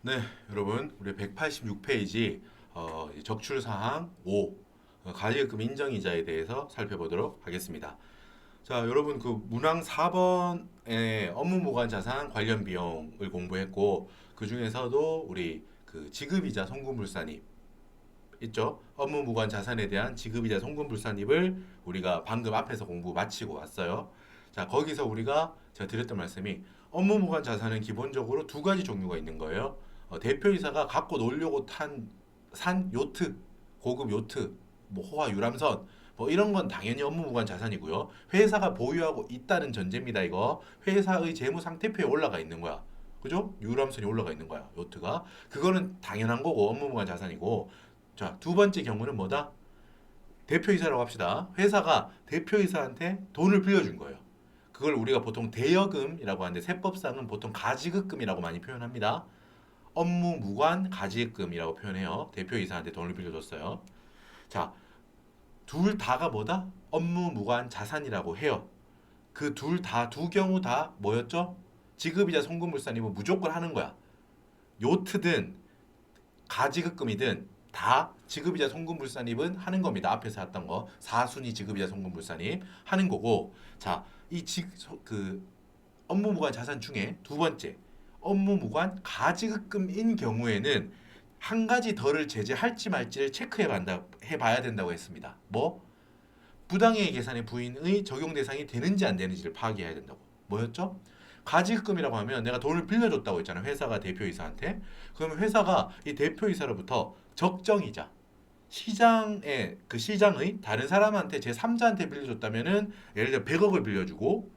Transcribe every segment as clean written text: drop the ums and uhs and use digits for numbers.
네, 여러분, 우리 186페이지 적출사항 5 가계금 인정이자에 대해서 살펴보도록 하겠습니다. 자, 여러분 그 문항 4번에 업무무관 자산 관련 비용을 공부했고 그 중에서도 우리 그 지급이자 송금불산입 있죠? 업무무관 자산에 대한 지급이자 송금불산입을 우리가 방금 앞에서 공부 마치고 왔어요. 자, 거기서 우리가 제가 드렸던 말씀이 업무무관 자산은 기본적으로 두 가지 종류가 있는 거예요. 대표이사가 갖고 놀려고 산 요트, 고급 요트, 뭐 호화 유람선, 뭐 이런 건 당연히 업무무관 자산이고요. 회사가 보유하고 있다는 전제입니다. 이거 회사의 재무 상태표에 올라가 있는 거야. 그죠? 유람선이 올라가 있는 거야. 요트가. 그거는 당연한 거고 업무무관 자산이고. 자, 두 번째 경우는 뭐다? 대표이사라고 합시다. 회사가 대표이사한테 돈을 빌려준 거예요. 그걸 우리가 보통 대여금이라고 하는데 세법상은 보통 가지급금이라고 많이 표현합니다. 업무 무관 가지급금이라고 표현해요. 대표이사한테 돈을 빌려줬어요. 자, 둘 다가 뭐다? 업무 무관 자산이라고 해요. 그 둘 다, 두 경우 다 뭐였죠? 지급이자 송금물산입은 무조건 하는 거야. 요트든 가지급금이든 다 지급이자 송금불산입은 하는 겁니다. 앞에서 했던 거 4순위 지급이자 송금불산입 하는 거고, 자, 그 업무무관 자산 중에 두 번째 업무무관 가지급금인 경우에는 한 가지 덜을 제재할지 말지를 해봐야 된다고 했습니다. 뭐? 부당이익 계산의 부인의 적용 대상이 되는지 안 되는지를 파악해야 된다고. 뭐였죠? 가지급금이라고 하면 내가 돈을 빌려줬다고 했잖아. 회사가 대표이사한테. 그러면 회사가 이 대표이사로부터 적정이자 시장의 다른 사람한테 제3자한테 빌려줬다면은 예를 들어 100억을 빌려주고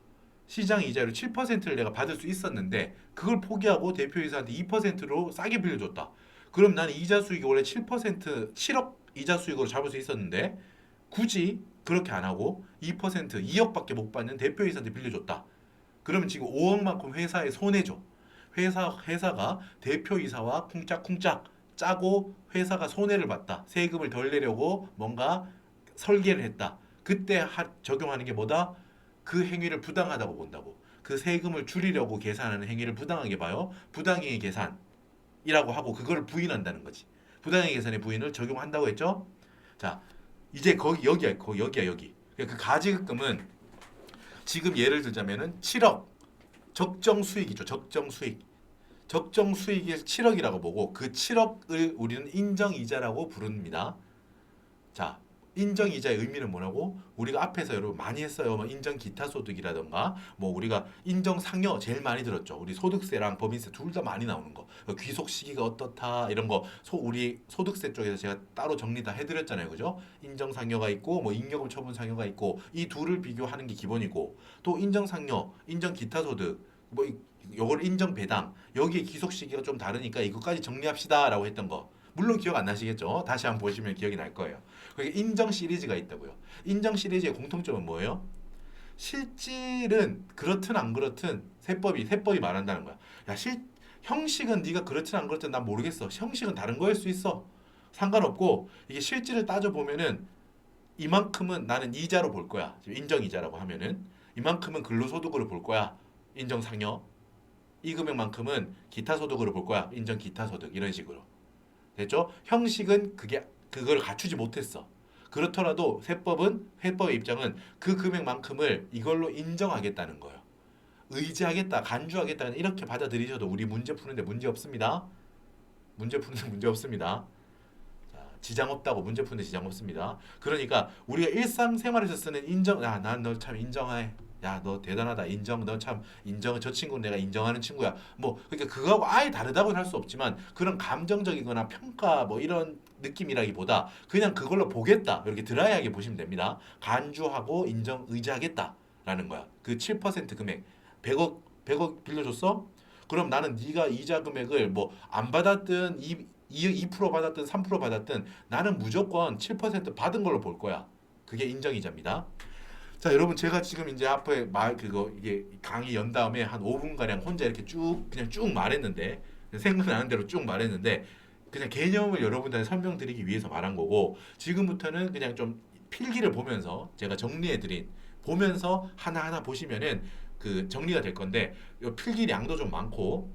시장 이자율 7%를 내가 받을 수 있었는데 그걸 포기하고 대표이사한테 2%로 싸게 빌려줬다. 그럼 나는 이자 수익이 원래 7% 7억 이자 수익으로 잡을 수 있었는데 굳이 그렇게 안 하고 2% 2억밖에 못 받는 대표이사한테 빌려줬다. 그러면 지금 5억만큼 회사에 손해죠. 회사가 대표이사와 쿵짝쿵짝 짜고 회사가 손해를 봤다. 세금을 덜 내려고 뭔가 설계를 했다. 그때 적용하는 게 뭐다? 그 행위를 부당하다고 본다고. 그 세금을 줄이려고 계산하는 행위를 부당하게 봐요. 부당이익 계산이라고 하고 그걸 부인한다는 거지. 부당이익 계산의 부인을 적용한다고 했죠? 자, 이제 거기야 여기. 그 가지급금은 지금 예를 들자면은 7억 적정 수익이죠. 적정 수익. 적정 수익이 7억이라고 보고 그 7억을 우리는 인정이자라고 부릅니다. 자, 인정이자의 의미는 뭐라고? 우리가 앞에서 여러분 많이 했어요. 뭐 인정 기타 소득이라던가 뭐 우리가 인정 상여 제일 많이 들었죠. 우리 소득세랑 법인세 둘 다 많이 나오는 거. 귀속 시기가 어떻다 이런 거 우리 소득세 쪽에서 제가 따로 정리 다 해드렸잖아요. 그죠? 인정 상여가 있고 뭐 잉여금 처분 상여가 있고 이 둘을 비교하는 게 기본이고 또 인정 상여, 인정 기타 소득 뭐 요걸 인정 배당 여기에 귀속 시기가 좀 다르니까 이것까지 정리합시다라고 했던 거. 물론 기억 안 나시겠죠? 다시 한번 보시면 기억이 날 거예요. 그게 인정 시리즈가 있다고요. 인정 시리즈의 공통점은 뭐예요? 실질은 그렇든 안 그렇든 세법이 말한다는 거야. 야, 형식은 네가 그렇든 안 그렇든 난 모르겠어. 형식은 다른 거일 수 있어. 상관없고 이게 실질을 따져 보면은 이만큼은 나는 이자로 볼 거야. 인정 이자라고 하면은 이만큼은 근로소득으로 볼 거야. 인정 상여. 이 금액만큼은 기타 소득으로 볼 거야. 인정 기타 소득 이런 식으로. 됐죠? 형식은 그걸 갖추지 못했어. 그렇더라도 회법의 입장은 그 금액만큼을 이걸로 인정하겠다는 거예요. 의지하겠다, 간주하겠다 이렇게 받아들이셔도 우리 문제 푸는데 문제 없습니다. 문제 푸는데 문제 없습니다. 자, 지장 없다고 문제 푸는데 지장 없습니다. 그러니까 우리가 일상생활에서 쓰는 인정, 야, 난 너 참 인정해. 야, 너 대단하다. 인정, 너 참 인정. 저 친구는 내가 인정하는 친구야. 뭐 그러니까 그거하고 아예 다르다고는 할 수 없지만 그런 감정적이거나 평가 뭐 이런 느낌이라기보다 그냥 그걸로 보겠다. 이렇게 드라이하게 보시면 됩니다. 간주하고 인정, 의지하겠다라는 거야. 그 7% 금액 100억 빌려줬어? 그럼 나는 네가 이자 금액을 뭐 안 받았든 2% 받았든 3% 받았든 나는 무조건 7% 받은 걸로 볼 거야. 그게 인정이자입니다. 자, 여러분 제가 지금 이제 앞에 이게 강의 연 다음에 한 5분 가량 혼자 이렇게 그냥 쭉 말했는데 생각나는 대로 쭉 말했는데 그냥 개념을 여러분들한테 설명드리기 위해서 말한 거고 지금부터는 그냥 좀 필기를 보면서 제가 정리해드린 보면서 하나하나 보시면은 그 정리가 될 건데 요 필기량도 좀 많고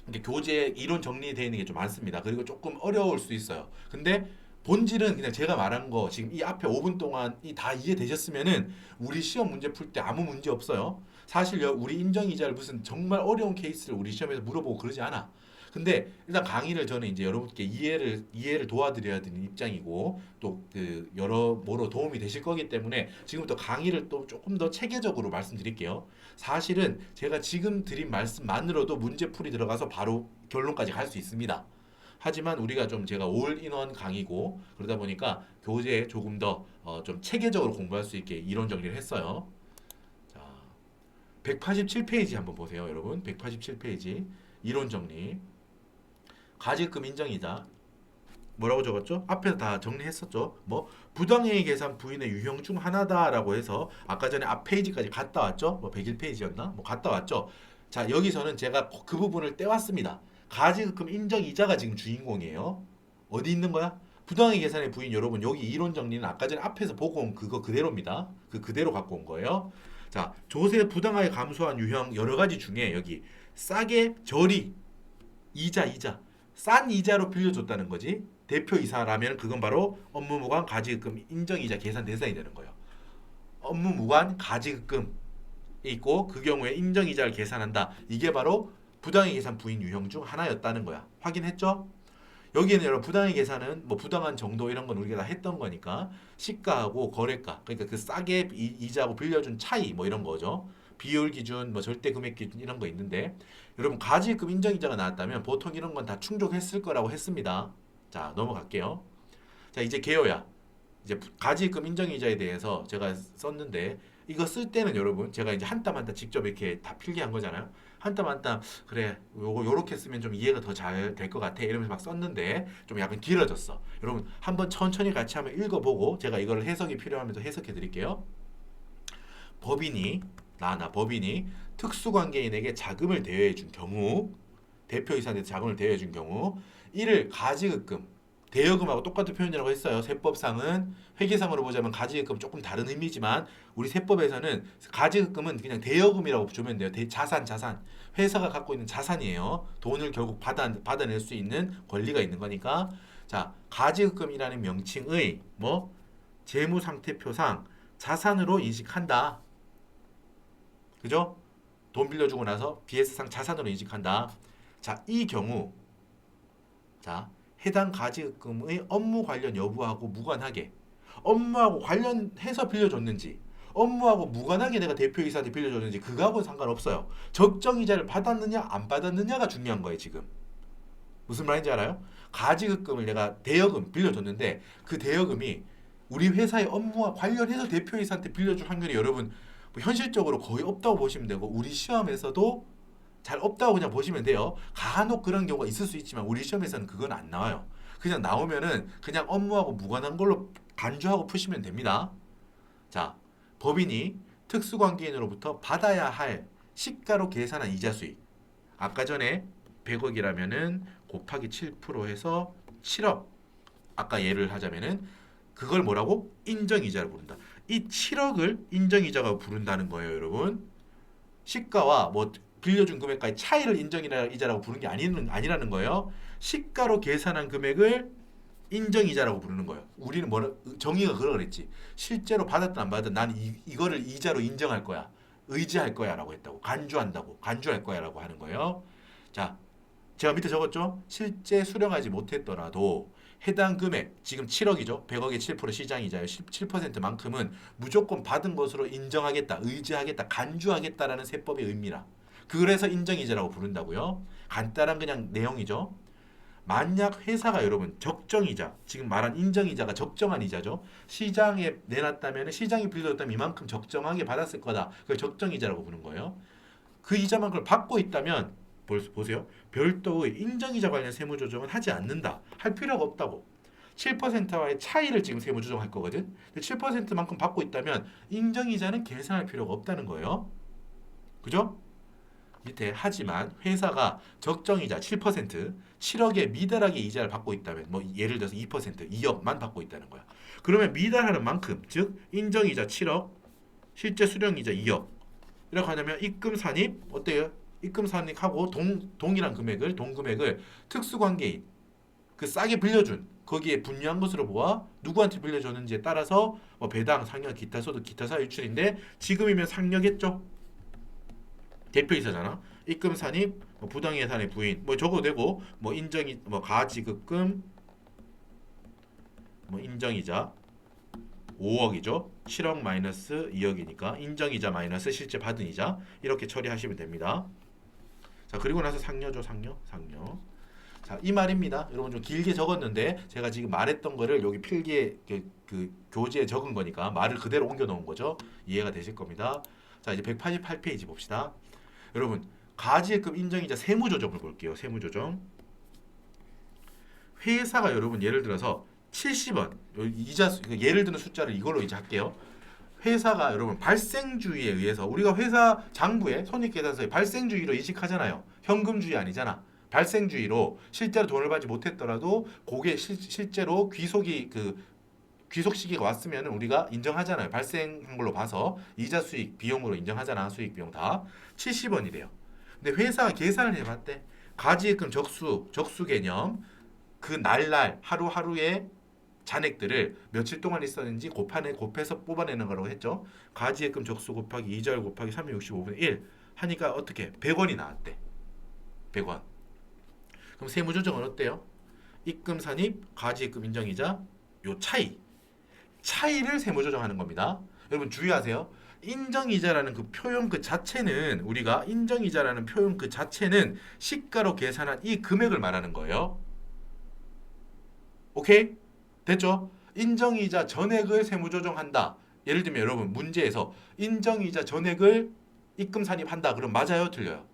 이게 교재 이론 정리되어 있는 게 좀 많습니다. 그리고 조금 어려울 수 있어요. 근데 본질은 그냥 제가 말한 거 지금 이 앞에 5분 동안 다 이해되셨으면은 우리 시험 문제 풀 때 아무 문제 없어요. 사실 우리 인정이자를 무슨 정말 어려운 케이스를 우리 시험에서 물어보고 그러지 않아. 근데 일단 강의를 저는 이제 여러분께 이해를 도와드려야 되는 입장이고 또 그 여러모로 도움이 되실 거기 때문에 지금부터 강의를 또 조금 더 체계적으로 말씀드릴게요. 사실은 제가 지금 드린 말씀만으로도 문제풀이 들어가서 바로 결론까지 갈 수 있습니다. 하지만 우리가 좀 제가 올인원 강의고 그러다 보니까 교재에 조금 더 좀 체계적으로 공부할 수 있게 이론 정리를 했어요. 자, 187페이지 한번 보세요, 여러분. 187페이지 이론 정리. 가지금 인정이자 뭐라고 적었죠? 앞에서 다 정리했었죠. 뭐 부당행위 계산 부인의 유형 중 하나다라고 해서 아까 전에 앞 페이지까지 갔다 왔죠. 뭐 101페이지였나? 뭐 갔다 왔죠. 자, 여기서는 제가 그 부분을 떼왔습니다. 가지금 인정이자가 지금 주인공이에요. 어디 있는 거야? 부당행위 계산의 부인 여러분 여기 이론 정리는 아까 전에 앞에서 보고 온 그거 그대로입니다. 그 그대로 갖고 온 거예요. 자, 조세 부당하게 감소한 유형 여러 가지 중에 여기 싸게 저리 이자 싼 이자로 빌려줬다는 거지. 대표이사라면 그건 바로 업무무관 가지급금 인정이자 계산 대상이 되는 거예요. 업무무관 가지급금이 있고 그 경우에 인정이자를 계산한다. 이게 바로 부당의 계산 부인 유형 중 하나였다는 거야. 확인했죠? 여기에는 여러분 부당의 계산은 뭐 부당한 정도 이런 건 우리가 다 했던 거니까 시가하고 거래가 그러니까 그 싸게 이자하고 빌려준 차이 뭐 이런 거죠. 비율 기준, 뭐 절대 금액 기준 이런 거 있는데 여러분 가지급 인정이자가 나왔다면 보통 이런 건 다 충족했을 거라고 했습니다. 자 넘어갈게요. 자 이제 개요야. 이제 가지급 인정이자에 대해서 제가 썼는데 이거 쓸 때는 여러분 제가 이제 한 땀 한 땀 직접 이렇게 다 필기한 거잖아요. 한 땀 한 땀 그래 요렇게 쓰면 좀 이해가 더 잘 될 것 같아 이러면서 막 썼는데 좀 약간 길어졌어. 여러분 한번 천천히 같이 한번 읽어보고 제가 이걸 해석이 필요하면 해석해 드릴게요. 법인이 법인이 특수관계인에게 자금을 대여해 준 경우 대표이사한테 자금을 대여해 준 경우 이를 가지급금 대여금하고 똑같은 표현이라고 했어요. 세법상은 회계상으로 보자면 가지급금 조금 다른 의미지만 우리 세법에서는 가지급금은 그냥 대여금이라고 주면 돼요. 자산 회사가 갖고 있는 자산이에요. 돈을 결국 받아낼 수 있는 권리가 있는 거니까 자 가지급금이라는 명칭의 뭐 재무상태표상 자산으로 인식한다. 그죠? 돈 빌려주고 나서 BS상 자산으로 인식한다. 자, 이 경우 자, 해당 가지급금의 업무 관련 여부하고 무관하게 업무하고 관련해서 빌려줬는지 업무하고 무관하게 내가 대표이사한테 빌려줬는지 그거하고는 상관없어요. 적정이자를 받았느냐 안 받았느냐가 중요한 거예요 지금. 무슨 말인지 알아요? 가지급금을 내가 대여금 빌려줬는데 그 대여금이 우리 회사의 업무와 관련해서 대표이사한테 빌려줄 확률이 여러분 뭐 현실적으로 거의 없다고 보시면 되고 우리 시험에서도 잘 없다고 그냥 보시면 돼요. 간혹 그런 경우가 있을 수 있지만 우리 시험에서는 그건 안 나와요. 그냥 나오면은 그냥 업무하고 무관한 걸로 간주하고 푸시면 됩니다. 자, 법인이 특수관계인으로부터 받아야 할 시가로 계산한 이자 수익. 아까 전에 100억이라면은 곱하기 7% 해서 7억. 아까 예를 하자면은 그걸 뭐라고? 인정이자를 부른다. 이 7억을 인정이자가 부른다는 거예요, 여러분. 시가와 뭐 빌려준 금액과의 차이를 인정이자라고 부르는 게 아니라는 거예요. 시가로 계산한 금액을 인정이자라고 부르는 거예요. 우리는 정의가 그러 그랬지. 실제로 받았든 안 받았든 난 이거를 이자로 인정할 거야. 의지할 거야라고 했다고. 간주할 거야라고 하는 거예요. 자, 제가 밑에 적었죠. 실제 수령하지 못했더라도 해당 금액 지금 7억이죠. 100억의 7% 시장이자요. 17%만큼은 무조건 받은 것으로 인정하겠다, 의지하겠다, 간주하겠다라는 세법의 의미라. 그래서 인정이자라고 부른다고요. 간단한 그냥 내용이죠. 만약 회사가 여러분 적정이자 지금 말한 인정이자가 적정한 이자죠. 시장에 내놨다면 시장이 빌려줬다면 이만큼 적정하게 받았을 거다. 그걸 적정이자라고 부르는 거예요. 그 이자만큼을 받고 있다면 보세요. 별도의 인정이자 관련 세무조정은 하지 않는다. 할 필요가 없다고. 7%와의 차이를 지금 세무조정할 거거든. 7%만큼 받고 있다면 인정이자는 계산할 필요가 없다는 거예요. 그죠? 밑에 하지만 회사가 적정이자 7%, 7억에 미달하게 이자를 받고 있다면 뭐 예를 들어서 2%, 2억만 받고 있다는 거야. 그러면 미달하는 만큼 즉 인정이자 7억, 실제 수령이자 2억 이렇게 하냐면 입금 산입 어때요? 입금산익하고 동일한 금액을 동금액을 특수관계인 그 싸게 빌려준 거기에 분류한 것으로 보아 누구한테 빌려줬는지에 따라서 뭐 배당, 상여, 기타 소득, 기타 사유 유출인데 지금이면 상여겠죠. 대표이사잖아. 입금산입, 뭐 부당예산의 부인 뭐 적어도 되고 뭐 인정이 뭐 가지급금 뭐 인정이자 5억이죠. 7억 마이너스 2억이니까 인정이자 마이너스 실제 받은 이자 이렇게 처리하시면 됩니다. 자 그리고 나서 상여죠. 상여. 자, 이 말입니다. 여러분 좀 길게 적었는데 제가 지금 말했던 거를 여기 필기에 그 교재에 적은 거니까 말을 그대로 옮겨 놓은 거죠. 이해가 되실 겁니다. 자, 이제 188페이지 봅시다. 여러분, 가지급 인정이자 세무조정을 볼게요. 세무조정. 회사가 여러분 예를 들어서 70원 이자 예를 드는 숫자를 이걸로 이제 할게요. 회사가 여러분 발생주의에 의해서 우리가 회사 장부에 손익계산서에 발생주의로 인식하잖아요. 현금주의 아니잖아. 발생주의로 실제로 돈을 받지 못했더라도 그게 실제로 귀속 시기가 왔으면 우리가 인정하잖아요. 발생한 걸로 봐서 이자 수익 비용으로 인정하잖아. 수익 비용 다 70원이래요. 근데 회사가 계산을 해봤대. 가지입금 적수 개념 그 날날 하루하루의 잔액들을 며칠 동안 있었는지 곱해서 뽑아내는 거라고 했죠. 가지입금 적수 곱하기 2절 곱하기 365분의 1 하니까 어떻게 100원이 나왔대. 100원. 그럼 세무조정은 어때요? 입금 산입, 가지입금 인정이자 요 차이를 세무조정하는 겁니다. 여러분 주의하세요. 인정이자라는 그 표현 그 자체는 우리가 인정이자라는 표현 그 자체는 시가로 계산한 이 금액을 말하는 거예요. 오케이? 됐죠? 인정이자 전액을 세무조정한다. 예를 들면 여러분 문제에서 인정이자 전액을 입금 산입한다. 그럼 맞아요? 틀려요?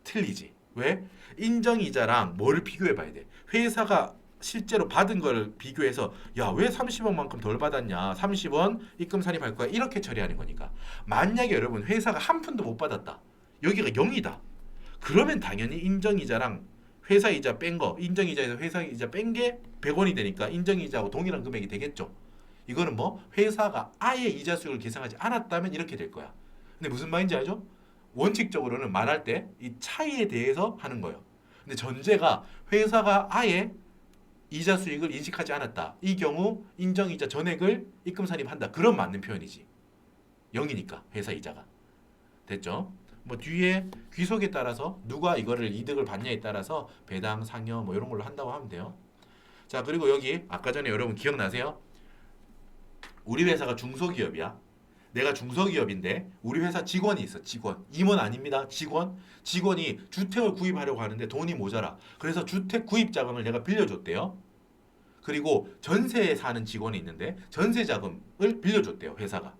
틀리지. 왜? 인정이자랑 뭐를 비교해 봐야 돼? 회사가 실제로 받은 걸 비교해서 야, 왜 30원만큼 덜 받았냐? 30원 입금 산입할 거야. 이렇게 처리하는 거니까. 만약에 여러분 회사가 한 푼도 못 받았다. 여기가 0이다. 그러면 당연히 인정이자랑 회사이자 뺀 거, 인정이자에서 회사이자 뺀 게 100원이 되니까 인정이자하고 동일한 금액이 되겠죠. 이거는 뭐 회사가 아예 이자 수익을 계산하지 않았다면 이렇게 될 거야. 근데 무슨 말인지 알죠? 원칙적으로는 말할 때 이 차이에 대해서 하는 거예요. 근데 전제가 회사가 아예 이자 수익을 인식하지 않았다. 이 경우 인정이자 전액을 입금 산입한다. 그런 맞는 표현이지. 0이니까 회사 이자가. 됐죠? 뭐 뒤에 귀속에 따라서 누가 이거를 이득을 받냐에 따라서 배당, 상여 뭐 이런 걸로 한다고 하면 돼요. 자 그리고 여기 아까 전에 여러분 기억나세요? 우리 회사가 중소기업이야. 내가 중소기업인데 우리 회사 직원이 있어. 직원. 임원 아닙니다. 직원이 주택을 구입하려고 하는데 돈이 모자라. 그래서 주택 구입 자금을 내가 빌려줬대요. 그리고 전세에 사는 직원이 있는데 전세 자금을 빌려줬대요. 회사가.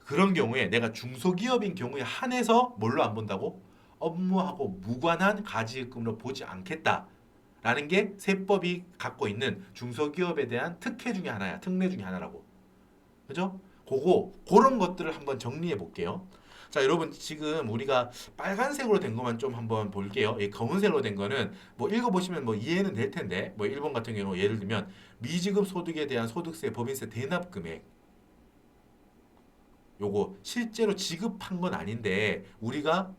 그런 경우에 내가 중소기업인 경우에 한해서 뭘로 안 본다고? 업무하고 무관한 가지입금으로 보지 않겠다라는 게 세법이 갖고 있는 중소기업에 대한 특혜 중에 하나야. 특례 중에 하나라고. 그죠? 그런 것들을 한번 정리해 볼게요. 자, 여러분 지금 우리가 빨간색으로 된 것만 좀 한번 볼게요. 이 검은색으로 된 거는 뭐 읽어보시면 뭐 이해는 될 텐데 뭐 1번 같은 경우 예를 들면 미지급 소득에 대한 소득세, 법인세 대납 금액 요거 실제로 지급한 건 아닌데 우리가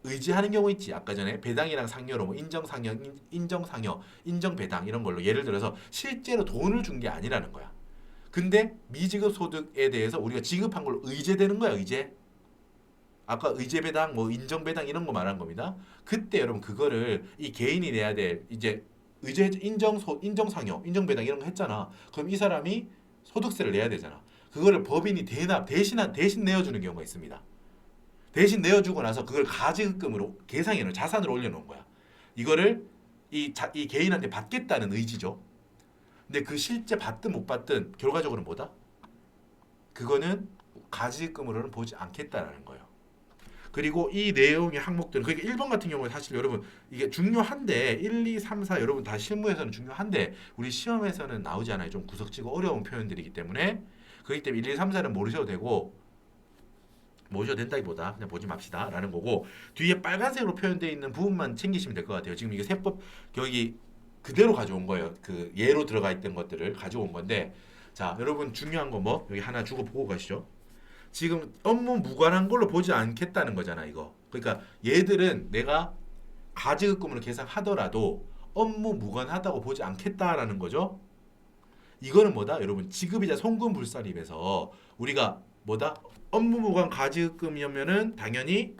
의지하는 경우 있지. 아까 전에 배당이랑 상여로 뭐 인정상여, 인정배당 이런 걸로 예를 들어서 실제로 돈을 준 게 아니라는 거야. 근데 미지급 소득에 대해서 우리가 지급한 걸로 의제되는 거야. 의제. 아까 의제배당, 뭐 인정배당 이런 거 말한 겁니다. 그때 여러분 그거를 이 개인이 내야 될 이제 의제 인정상여, 인정배당 이런 거 했잖아. 그럼 이 사람이 소득세를 내야 되잖아. 그거를 법인이 대신 내어주는 경우가 있습니다. 대신 내어주고 나서 그걸 가지급금으로 계상에는 자산으로 올려놓은 거야. 이거를 이 개인한테 받겠다는 의지죠. 근데 그 실제 받든 못 받든 결과적으로는 뭐다? 그거는 가지급금으로는 보지 않겠다라는 거예요. 그리고 이 내용의 항목들은 그러니까 1번 같은 경우는 사실 여러분 이게 중요한데 1, 2, 3, 4 여러분 다 실무에서는 중요한데 우리 시험에서는 나오지 않아요. 좀 구석지고 어려운 표현들이기 때문에 그렇기 때문에 1, 2, 3, 4는 모르셔도 되고 모셔도 된다기보다 그냥 보지 맙시다 라는 거고 뒤에 빨간색으로 표현되어 있는 부분만 챙기시면 될 것 같아요. 지금 이게 세법 여기 그대로 가져온 거예요. 그 예로 들어가 있던 것들을 가져온 건데 자 여러분 중요한 거 뭐 여기 하나 주고 보고 가시죠. 지금 업무 무관한 걸로 보지 않겠다는 거잖아. 이거 그러니까 얘들은 내가 가지급금으로 계산하더라도 업무 무관하다고 보지 않겠다라는 거죠. 이거는 뭐다? 여러분 지급이자 송금불산입에서 우리가 뭐다? 업무 무관 가지급금이면은 당연히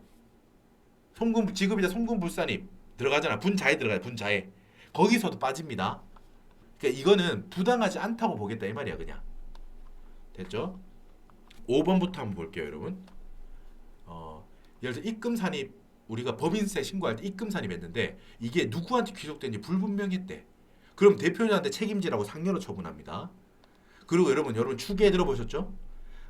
송금 지급이자 송금불산입 들어가잖아. 분자에 들어가요. 분자에. 거기서도 빠집니다. 그러니까 이거는 부당하지 않다고 보겠다 이 말이야 그냥. 됐죠? 5번부터 한번 볼게요 여러분. 예를 들어 입금 산입 우리가 법인세 신고할 때 입금 산입했는데 이게 누구한테 귀속된지 불분명했대. 그럼 대표자한테 책임지라고 상여로 처분합니다. 그리고 여러분 추계 들어보셨죠?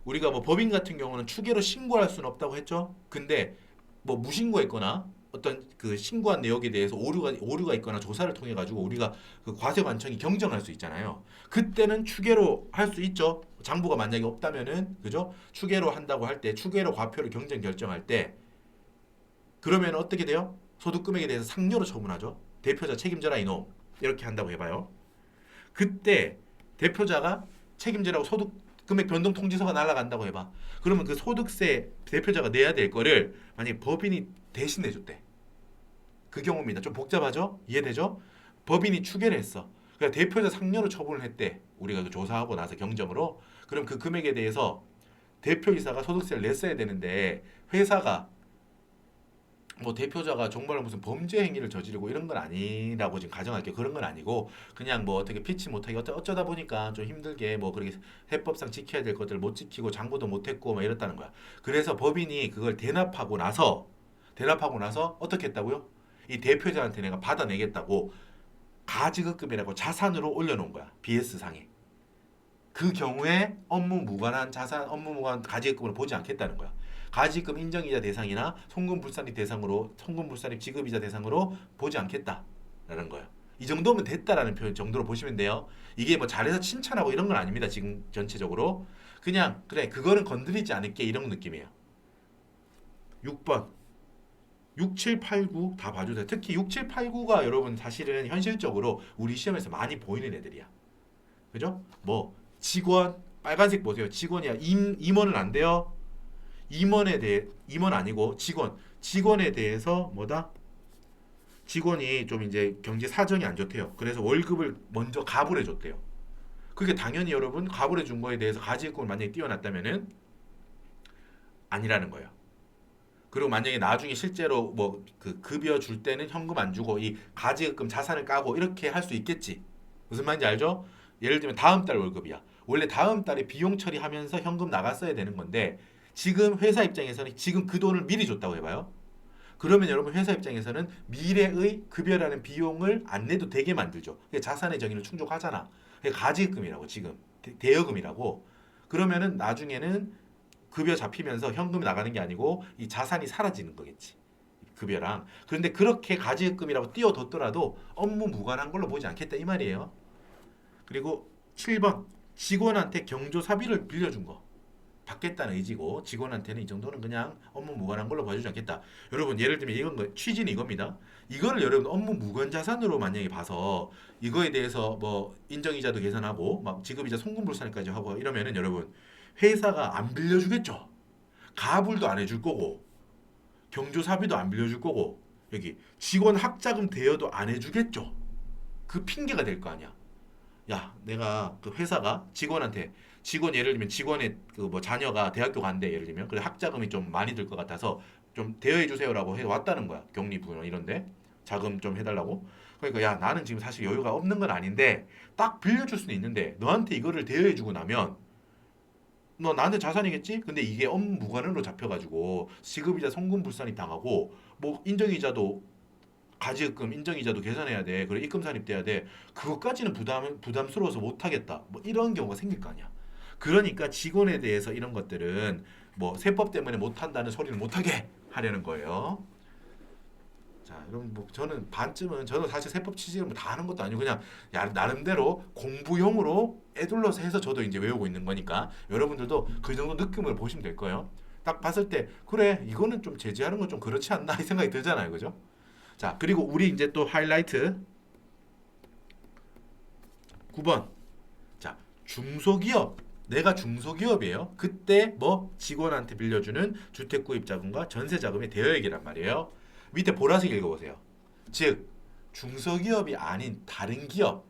우리가 뭐 법인 같은 경우는 추계로 신고할 수는 없다고 했죠. 근데 뭐 무신고했거나 어떤 그 신고한 내역에 대해서 오류가 있거나 조사를 통해 가지고 우리가 그 과세관청이 경정할 수 있잖아요. 그때는 추계로 할 수 있죠. 장부가 만약에 없다면은 그죠? 추계로 한다고 할 때 추계로 과표를 경정 결정할 때 그러면 어떻게 돼요? 소득 금액에 대해서 상여로 처분하죠. 대표자 책임져라 이놈 이렇게 한다고 해봐요. 그때 대표자가 책임지라고 소득 금액 변동 통지서가 날아간다고 해봐. 그러면 그 소득세 대표자가 내야 될 거를 만약에 법인이 대신 내줬대. 그 경우입니다. 좀 복잡하죠? 이해되죠? 법인이 추계를 했어. 그러니까 대표자 상여로 처분을 했대. 우리가 그 조사하고 나서 경정으로. 그럼 그 금액에 대해서 대표이사가 소득세를 냈어야 되는데 회사가 뭐 대표자가 정말 무슨 범죄 행위를 저지르고 이런 건 아니라고 지금 가정할게요. 그런 건 아니고 그냥 뭐 어떻게 피치 못하게 어쩌다 보니까 좀 힘들게 뭐 그렇게 해법상 지켜야 될 것들을 못 지키고 장부도 못했고 막 이랬다는 거야. 그래서 법인이 그걸 대납하고 나서 어떻게 했다고요? 이 대표자한테 내가 받아내겠다고 가지급금이라고 자산으로 올려놓은 거야. BS 상에. 그 경우에 업무 무관한 자산, 업무 무관 가지급금을 보지 않겠다는 거야. 가지급 인정이자 대상이나 송금불산입 대상으로 송금불산입 지급이자 대상으로 보지 않겠다라는 거예요. 이 정도면 됐다라는 표현 정도로 보시면 돼요. 이게 뭐 잘해서 칭찬하고 이런 건 아닙니다. 지금 전체적으로 그냥 그래 그거는 건드리지 않을게 이런 느낌이에요. 6번 6, 7, 8, 9 다 봐주세요. 특히 6, 7, 8, 9가 여러분 사실은 현실적으로 우리 시험에서 많이 보이는 애들이야. 그죠? 뭐 직원 빨간색 보세요. 직원이야. 임원은 안 돼요. 임원 아니고 직원에 대해서 뭐다? 직원이 좀 이제 경제 사정이 안 좋대요. 그래서 월급을 먼저 갑을 해줬대요. 그게 당연히 여러분 갑을 해준 거에 대해서 가지급금을 만약에 띄워놨다면은 아니라는 거예요. 그리고 만약에 나중에 실제로 뭐 그 급여 줄 때는 현금 안 주고 이 가지급금 자산을 까고 이렇게 할 수 있겠지. 무슨 말인지 알죠? 예를 들면 다음 달 월급이야. 원래 다음 달에 비용 처리하면서 현금 나갔어야 되는 건데 지금 회사 입장에서는 지금 그 돈을 미리 줬다고 해봐요. 그러면 여러분 회사 입장에서는 미래의 급여라는 비용을 안 내도 되게 만들죠. 그게 자산의 정의를 충족하잖아. 그게 가지급금이라고 지금 대여금이라고. 그러면은 나중에는 급여 잡히면서 현금이 나가는 게 아니고 이 자산이 사라지는 거겠지. 급여랑. 그런데 그렇게 가지급금이라고 띄워뒀더라도 업무 무관한 걸로 보지 않겠다 이 말이에요. 그리고 7번 직원한테 경조사비를 빌려준 거. 받겠다는 의지고 직원한테는 이 정도는 그냥 업무 무관한 걸로 봐주지 않겠다. 여러분 예를 들면 이건 취지는 이겁니다. 이거를 여러분 업무 무관 자산으로 만약에 봐서 이거에 대해서 뭐 인정이자도 계산하고 막 지급이자 송금불산까지 하고 이러면은 여러분 회사가 안 빌려주겠죠. 가불도 안 해줄 거고 경조사비도 안 빌려줄 거고 여기 직원 학자금 대여도 안 해주겠죠. 그 핑계가 될 거 아니야. 야, 내가 그 회사가 직원 예를 들면 직원의 그 뭐 자녀가 대학교 간대 예를 들면 그래 학자금이 좀 많이 들 것 같아서 좀 대여해 주세요라고 해 왔다는 거야. 경리부나 이런데 자금 좀 해달라고. 그러니까 야 나는 지금 사실 여유가 없는 건 아닌데 딱 빌려줄 수는 있는데 너한테 이거를 대여해 주고 나면 너 나한테 자산이겠지? 근데 이게 업무 무관으로 잡혀가지고 지급이자 송금불산이 당하고 뭐 인정이자도 가지급금 인정이자도 계산해야 돼. 그리고 입금 산입돼야 돼. 그것까지는 부담스러워서 못 하겠다. 뭐 이런 경우가 생길 거 아니야. 그러니까 직원에 대해서 이런 것들은 뭐 세법 때문에 못 한다는 소리를 못 하게 하려는 거예요. 자, 여러분 뭐 저는 반쯤은 저도 사실 세법 취지를 뭐다 하는 것도 아니고 그냥 나름대로 공부용으로 애둘러서 해서 저도 이제 외우고 있는 거니까 여러분들도 그 정도 느낌을 보시면 될 거예요. 딱 봤을 때 그래 이거는 좀 제재하는 건 좀 그렇지 않나 이 생각이 들잖아요, 그죠? 자, 그리고 우리 이제 또 하이라이트 9번. 자, 중소기업 내가 중소기업이에요. 그때 뭐 직원한테 빌려주는 주택구입자금과 전세자금의 대여액이란 말이에요. 밑에 보라색 읽어보세요. 즉 중소기업이 아닌 다른 기업이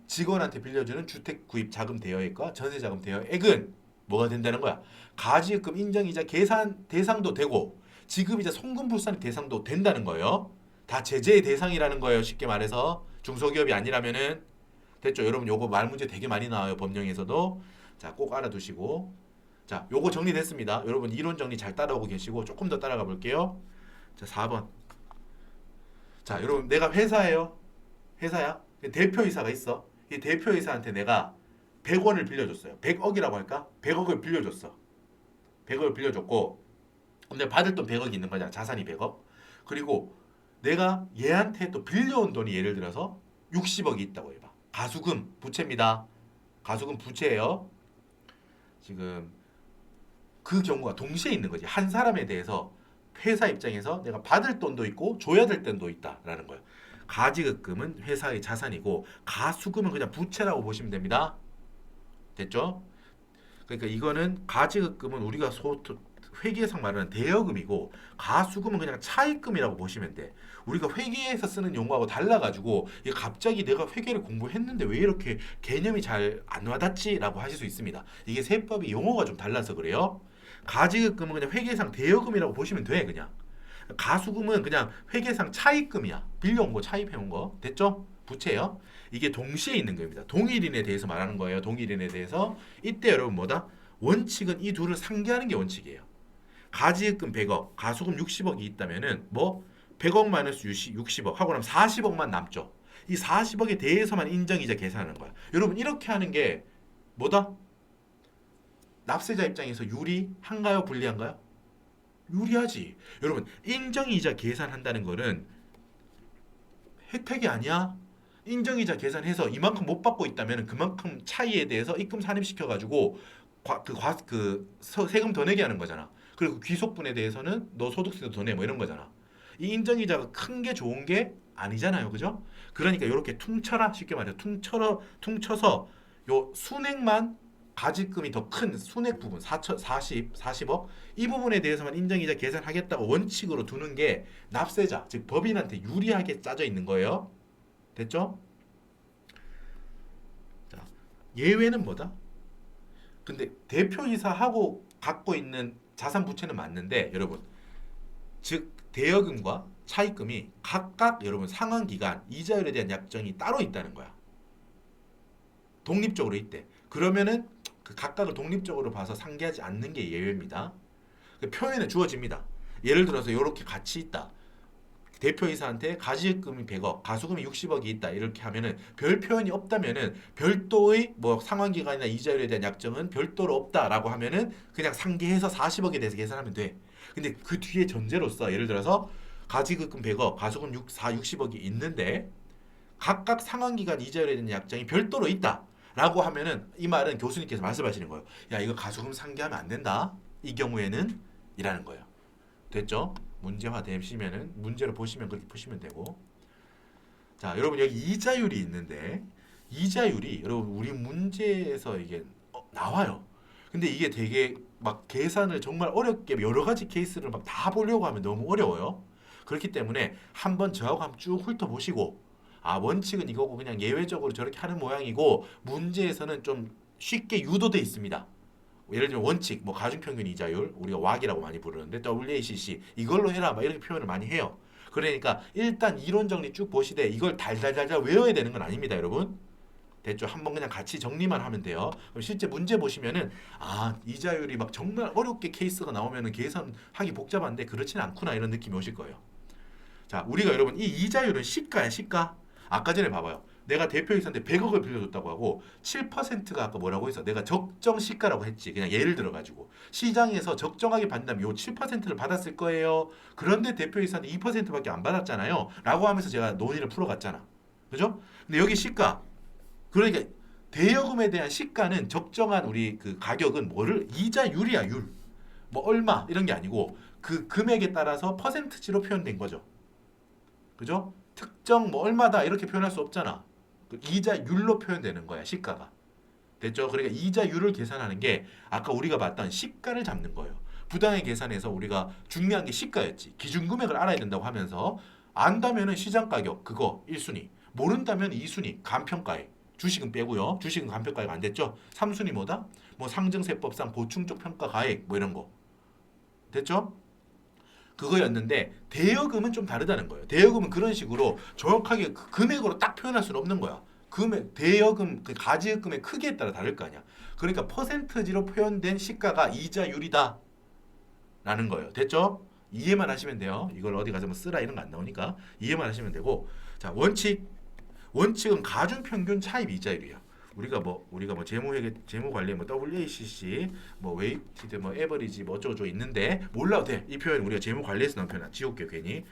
직원한테 빌려주는 주택구입자금 대여액과 전세자금 대여액은 뭐가 된다는 거야? 가지급금 인정이자 계산 대상도 되고 지급이자 송금불산 대상도 된다는 거예요. 다 제재의 대상이라는 거예요. 쉽게 말해서 중소기업이 아니라면은 됐죠? 여러분 요거 말 문제 되게 많이 나와요. 법령에서도. 자, 꼭 알아두시고. 자, 요거 정리됐습니다. 여러분 이론 정리 잘 따라오고 계시고 조금 더 따라가 볼게요. 자, 4번. 자, 여러분 내가 회사예요. 회사야. 대표이사가 있어. 이 대표이사한테 내가 100원을 빌려줬어요. 100억이라고 할까? 100억을 빌려줬어. 100억을 빌려줬고 근데 받을 돈 100억이 있는 거잖아. 자산이 100억. 그리고 내가 얘한테 또 빌려온 돈이 예를 들어서 60억이 있다고 해봐. 가수금 부채입니다. 가수금 부채예요. 지금 그 경우가 동시에 있는 거지. 한 사람에 대해서 회사 입장에서 내가 받을 돈도 있고 줘야 될 돈도 있다라는 거예요. 가지급금은 회사의 자산이고 가수금은 그냥 부채라고 보시면 됩니다. 됐죠? 그러니까 이거는 가지급금은 우리가 회계상 말하는 대여금이고 가수금은 그냥 차입금이라고 보시면 돼. 우리가 회계에서 쓰는 용어하고 달라가지고 이게 갑자기 내가 회계를 공부했는데 왜 이렇게 개념이 잘 안 와닿지라고 하실 수 있습니다. 이게 세법이 용어가 좀 달라서 그래요. 가지급금은 그냥 회계상 대여금이라고 보시면 돼 그냥. 가수금은 그냥 회계상 차입금이야. 빌려온 거 차입해온 거 됐죠? 부채요. 이게 동시에 있는 겁니다. 동일인에 대해서 말하는 거예요. 동일인에 대해서 이때 여러분 뭐다? 원칙은 이 둘을 상계하는 게 원칙이에요. 가지급금 100억, 가수금 60억이 있다면은 뭐 100억 마이너스 60억 하고 나면 40억만 남죠. 이 40억에 대해서만 인정이자 계산하는 거야. 여러분 이렇게 하는 게 뭐다? 납세자 입장에서 유리한가요? 불리한가요? 유리하지. 여러분 인정이자 계산한다는 거는 혜택이 아니야. 인정이자 계산해서 이만큼 못 받고 있다면 그만큼 차이에 대해서 입금 산입시켜가지고 세금 더 내게 하는 거잖아. 그리고 귀속분에 대해서는 너 소득세도 더 내 뭐 이런 거잖아. 이 인정이자가 큰 게 좋은 게 아니잖아요, 그죠? 그러니까 이렇게 퉁쳐라 쉽게 말해 퉁쳐서 요 순액만 가지금이 더 큰 순액 부분 40억 이 부분에 대해서만 인정이자 계산하겠다고 원칙으로 두는 게 납세자 즉 법인한테 유리하게 짜져 있는 거예요. 됐죠? 자, 예외는 뭐다? 근데 대표이사하고 갖고 있는 자산 부채는 맞는데 여러분 즉 대여금과 차입금이 각각 여러분 상환기간 이자율에 대한 약정이 따로 있다는 거야. 독립적으로 있대. 그러면은 그 각각을 독립적으로 봐서 상계하지 않는 게 예외입니다. 그 표현은 주어집니다. 예를 들어서 이렇게 같이 있다. 대표이사한테 가지급금이 100억, 가수금이 60억이 있다. 이렇게 하면은 별 표현이 없다면은 별도의 뭐 상환기간이나 이자율에 대한 약정은 별도로 없다라고 하면은 그냥 상계해서 40억에 대해서 계산하면 돼. 근데 그 뒤에 전제로서 예를 들어서 가지급금 100억, 가수금 60억이 있는데 각각 상환기간 이자율에 대한 약정이 별도로 있다. 라고 하면은 이 말은 교수님께서 말씀하시는 거예요. 야 이거 가수금 상계하면 안 된다. 이 경우에는 이라는 거예요. 됐죠? 문제화 되시면은 문제로 보시면 그렇게 푸시면 되고. 자, 여러분 여기 이자율이 있는데 이자율이 여러분 우리 문제에서 이게 나와요. 근데 이게 되게 막 계산을 정말 어렵게 여러 가지 케이스를 막 다 보려고 하면 너무 어려워요. 그렇기 때문에 한번 저하고 한번 쭉 훑어보시고 아 원칙은 이거고 그냥 예외적으로 저렇게 하는 모양이고 문제에서는 좀 쉽게 유도돼 있습니다. 예를 들면 원칙, 뭐 가중평균 이자율 우리가 왁이라고 많이 부르는데 WACC 이걸로 해라 막 이렇게 표현을 많이 해요. 그러니까 일단 이론 정리 쭉 보시되 이걸 달달달달 외워야 되는 건 아닙니다, 여러분. 됐죠? 한번 그냥 같이 정리만 하면 돼요. 그럼 실제 문제 보시면은 아 이자율이 막 정말 어렵게 케이스가 나오면은 계산하기 복잡한데 그렇지는 않구나 이런 느낌이 오실 거예요. 자, 우리가 여러분 이 이자율은 시가야 시가. 아까 전에 봐봐요. 내가 대표이사한테 100억을 빌려줬다고 하고 7%가 아까 뭐라고 했어? 내가 적정 시가라고 했지. 그냥 예를 들어가지고 시장에서 적정하게 받는다면 요 7%를 받았을 거예요. 그런데 대표이사는 2%밖에 안 받았잖아요. 라고 하면서 제가 논의를 풀어갔잖아. 그죠? 근데 여기 시가 그러니까 대여금에 대한 시가는 적정한 우리 그 가격은 뭐를 이자율이야 율. 뭐 얼마 이런 게 아니고 그 금액에 따라서 퍼센트지로 표현된 거죠. 그죠? 특정 뭐 얼마다 이렇게 표현할 수 없잖아. 그 이자율로 표현되는 거야 시가가. 됐죠? 그러니까 이자율을 계산하는 게 아까 우리가 봤던 시가를 잡는 거예요. 부당의 계산에서 우리가 중요한 게 시가였지. 기준금액을 알아야 된다고 하면서 안다면은 시장 가격 그거 1순위, 모른다면 2순위 간평가액. 주식은 빼고요. 주식은 간평가액 안 됐죠? 3순위 뭐다? 뭐 상증세법상 보충적 평가 가액 뭐 이런 거. 됐죠? 그거였는데 대여금은 좀 다르다는 거예요. 대여금은 그런 식으로 정확하게 그 금액으로 딱 표현할 수는 없는 거야. 금액 대여금 그 가지금의 크기에 따라 다를 거 아니야. 그러니까 퍼센트지로 표현된 시가가 이자율이다 라는 거예요. 됐죠? 이해만 하시면 돼요. 이걸 어디 가서 뭐 쓰라 이런 거 안 나오니까 이해만 하시면 되고. 자, 원칙은 가중평균 차입 이자율이에요. 우리가 뭐 재무 관리 뭐 WACC 뭐 웨이티드 뭐 에버리지 뭐 어쩌고저쩌고 있는데 몰라도 돼. 이 표현 우리가 재무 관리에서 나온 표현 지울게 괜히.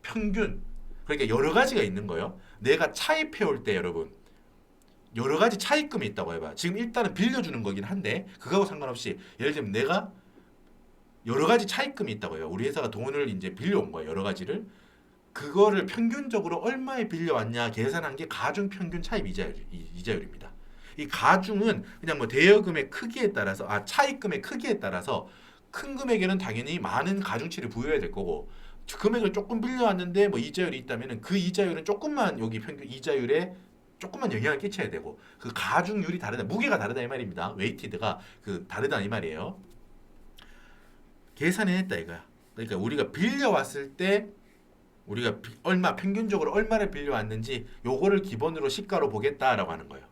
평균. 그러니까 여러 가지가 있는 거예요. 내가 차입해 올 때 여러분 여러 가지 차입금이 있다고 해봐. 지금 일단은 빌려주는 거긴 한데 그거하고 상관없이 예를 들면 내가 여러 가지 차입금이 있다고 해요. 우리 회사가 돈을 이제 빌려온 거예요. 여러 가지를. 그거를 평균적으로 얼마에 빌려왔냐 계산한 게 가중평균 차입 이자율입니다. 이 가중은 그냥 뭐 대여금의 크기에 따라서 차입금의 크기에 따라서 큰 금액에는 당연히 많은 가중치를 부여해야 될 거고 금액을 조금 빌려왔는데 뭐 이자율이 있다면은 그 이자율은 조금만 여기 평균 이자율에 조금만 영향을 끼쳐야 되고 그 가중률이 다르다 무게가 다르다 이 말입니다. 웨이티드가 그 다르다 이 말이에요. 계산해냈다 이거야. 그러니까 우리가 빌려왔을 때 우리가 얼마 평균적으로 얼마를 빌려왔는지 요거를 기본으로 시가로 보겠다라고 하는 거예요.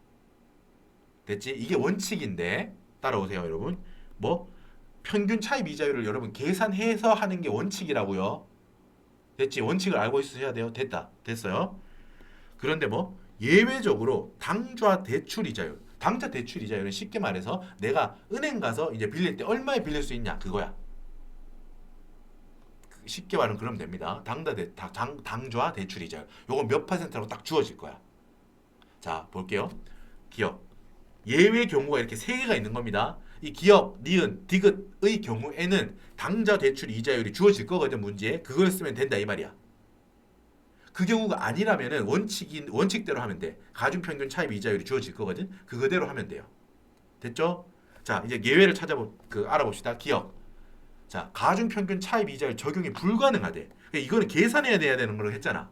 됐지? 이게 원칙인데 따라오세요 여러분. 뭐 평균 차입 이자율을 여러분 계산해서 하는 게 원칙이라고요. 됐지? 원칙을 알고 있으셔야 돼요. 됐다. 됐어요. 그런데 뭐 예외적으로 당좌 대출 이자율. 당좌 대출 이자율은 쉽게 말해서 내가 은행 가서 이제 빌릴 때 얼마에 빌릴 수 있냐 그거야. 쉽게 말하면 그러면 됩니다. 당좌 대출 이자율. 요건 몇 퍼센트라고 딱 주어질 거야. 자, 볼게요. 기업. 예외 경우가 이렇게 세 개가 있는 겁니다. 이 기업, 니은, 디귿의 경우에는 당좌 대출 이자율이 주어질 거거든 문제에. 그걸 쓰면 된다 이 말이야. 그 경우가 아니라면은 원칙대로 하면 돼. 가중평균 차입 이자율이 주어질 거거든. 그거대로 하면 돼요. 됐죠? 자, 이제 예외를 알아봅시다. 기업. 자, 가중평균 차입 이자율 적용이 불가능하대. 그러니까 이거는 계산해야 돼야 되는 걸 했잖아.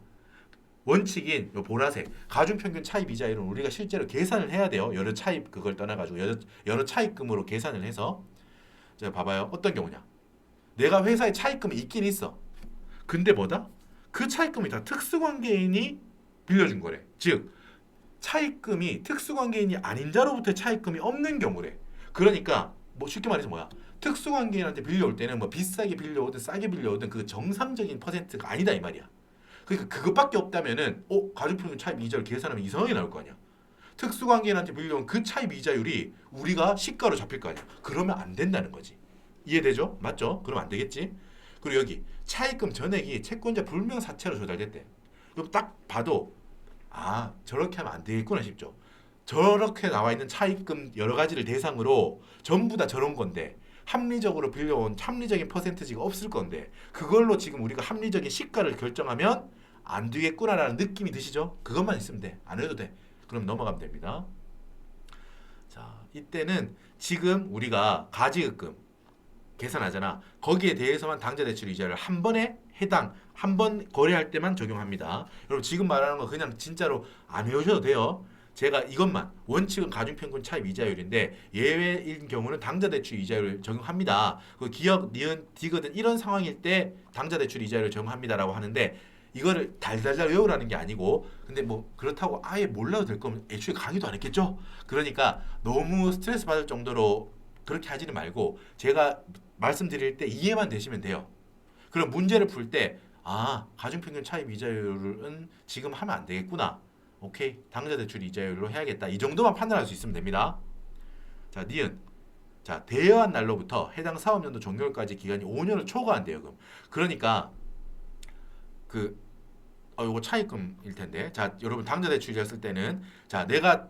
원칙인 요 보라색 가중평균 차입 이자율은 우리가 실제로 계산을 해야 돼요. 여러 차입 그걸 떠나가지고 여러 차입금으로 계산을 해서. 자, 봐봐요. 어떤 경우냐? 내가 회사에 차입금이 있긴 있어. 근데 뭐다? 그 차입금이 다 특수관계인이 빌려준 거래. 즉 차입금이 특수관계인이 아닌 자로부터 차입금이 없는 경우래. 그러니까 뭐 쉽게 말해서 뭐야? 특수관계인한테 빌려올 때는 뭐 비싸게 빌려오든 싸게 빌려오든 그 정상적인 퍼센트가 아니다 이 말이야. 그러니까 그것밖에 없다면은 가중평균 차입 이자율 계산하면 이상하게 나올 거 아니야. 특수관계인한테 빌려온 그 차입 이자율이 우리가 시가로 잡힐 거 아니야. 그러면 안 된다는 거지. 이해되죠? 맞죠? 그러면 안 되겠지? 그리고 여기 차입금 전액이 채권자 불명사채로 조달됐대. 그럼 딱 봐도 저렇게 하면 안 되겠구나 싶죠. 저렇게 나와 있는 차입금 여러 가지를 대상으로 전부 다 저런 건데 합리적으로 빌려온 합리적인 퍼센티지가 없을 건데 그걸로 지금 우리가 합리적인 시가를 결정하면 안 되겠구나라는 느낌이 드시죠? 그것만 있으면 돼. 안 해도 돼. 그럼 넘어가면 됩니다. 자, 이때는 지금 우리가 가지급금 계산하잖아. 거기에 대해서만 당좌대출 이자를 한 번 거래할 때만 적용합니다. 여러분 지금 말하는 거 그냥 진짜로 안 외우셔도 돼요. 제가 이것만 원칙은 가중평균 차입 이자율인데 예외인 경우는 당좌대출 이자율을 적용합니다. 그 기업, 니은, 디귿은 이런 상황일 때 당좌대출 이자율을 적용합니다라고 하는데 이거를 달달달 외우라는 게 아니고 근데 뭐 그렇다고 아예 몰라도 될 거면 애초에 강의도 안 했겠죠? 그러니까 너무 스트레스 받을 정도로 그렇게 하지는 말고 제가 말씀드릴 때 이해만 되시면 돼요. 그럼 문제를 풀 때 가중평균 차입 이자율은 지금 하면 안 되겠구나. 오케이. 당좌대출 이자율로 해야겠다. 이 정도만 판단할 수 있으면 됩니다. 자, 니은. 자, 대여한 날로부터 해당 사업연도 종료일까지 기간이 5년을 초과한 대여금. 그러니까 요거 차입금일 텐데. 자, 여러분 당좌대출이었을 때는 자, 내가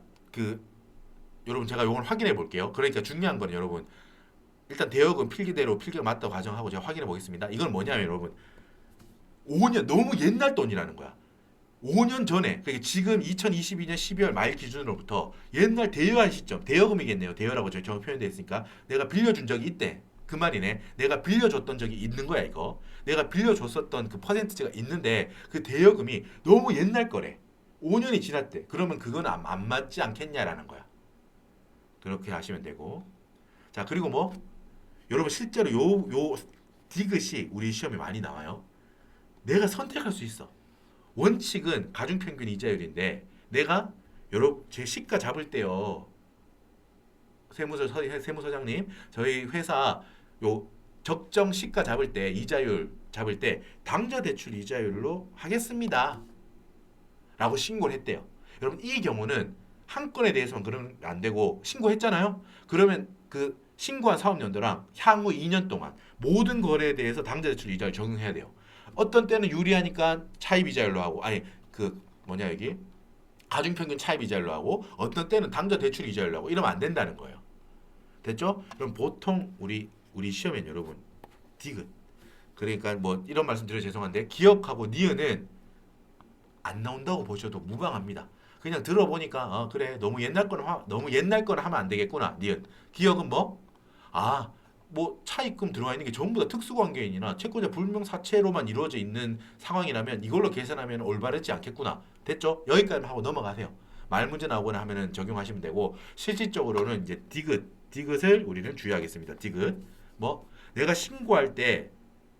여러분 제가 요걸 확인해 볼게요. 그러니까 중요한 건 여러분 일단 대여금 필기대로 필기가 맞다고 가정하고 제가 확인해 보겠습니다. 이건 뭐냐면 여러분 5년 너무 옛날 돈이라는 거야. 5년 전에, 그러니까 지금 2022년 12월 말 기준으로부터 옛날 대여한 시점, 대여금이겠네요. 대여라고 정확히 표현되어 있으니까 내가 빌려준 적이 있대. 그 말이네. 내가 빌려줬던 적이 있는 거야 이거. 내가 빌려줬었던 그 퍼센트가 있는데 그 대여금이 너무 옛날 거래. 5년이 지났대. 그러면 그건 안 맞지 않겠냐라는 거야. 그렇게 하시면 되고. 자, 그리고 뭐 여러분 실제로 요 디귿이 우리 시험에 많이 나와요. 내가 선택할 수 있어. 원칙은 가중평균 이자율인데 내가 여러분 제 시가 잡을 때요. 세무서장님, 저희 회사 요 적정 시가 잡을 때 이자율 잡을 때 당좌 대출 이자율로 하겠습니다. 라고 신고를 했대요. 여러분 이 경우는 한 건에 대해서는 그러면 안 되고 신고했잖아요. 그러면 그 신고한 사업연도랑 향후 2년 동안 모든 거래에 대해서 당좌 대출 이자율 적용해야 돼요. 어떤 때는 유리하니까 차입 이자율로 하고 아니 그 뭐냐 여기 가중평균 차입 이자율로 하고 어떤 때는 당좌 대출 이자율로 하고 이러면 안 된다는 거예요. 됐죠? 그럼 보통 우리 시험엔 여러분 디귿 그러니까 뭐 이런 말씀 드려 죄송한데 기억하고 니은은 안 나온다고 보셔도 무방합니다. 그냥 들어보니까 그래 너무 옛날 거는 하면 안 되겠구나. 니은 기억은 뭐? 뭐 차입금 들어와 있는 게 전부 다 특수관계인이나 채권자 불명사체로만 이루어져 있는 상황이라면 이걸로 계산하면 올바르지 않겠구나. 됐죠? 여기까지만 하고 넘어가세요. 말 문제 나오거나 하면은 적용하시면 되고 실질적으로는 이제 디귿을 우리는 주의하겠습니다. 디귿 뭐 내가 신고할 때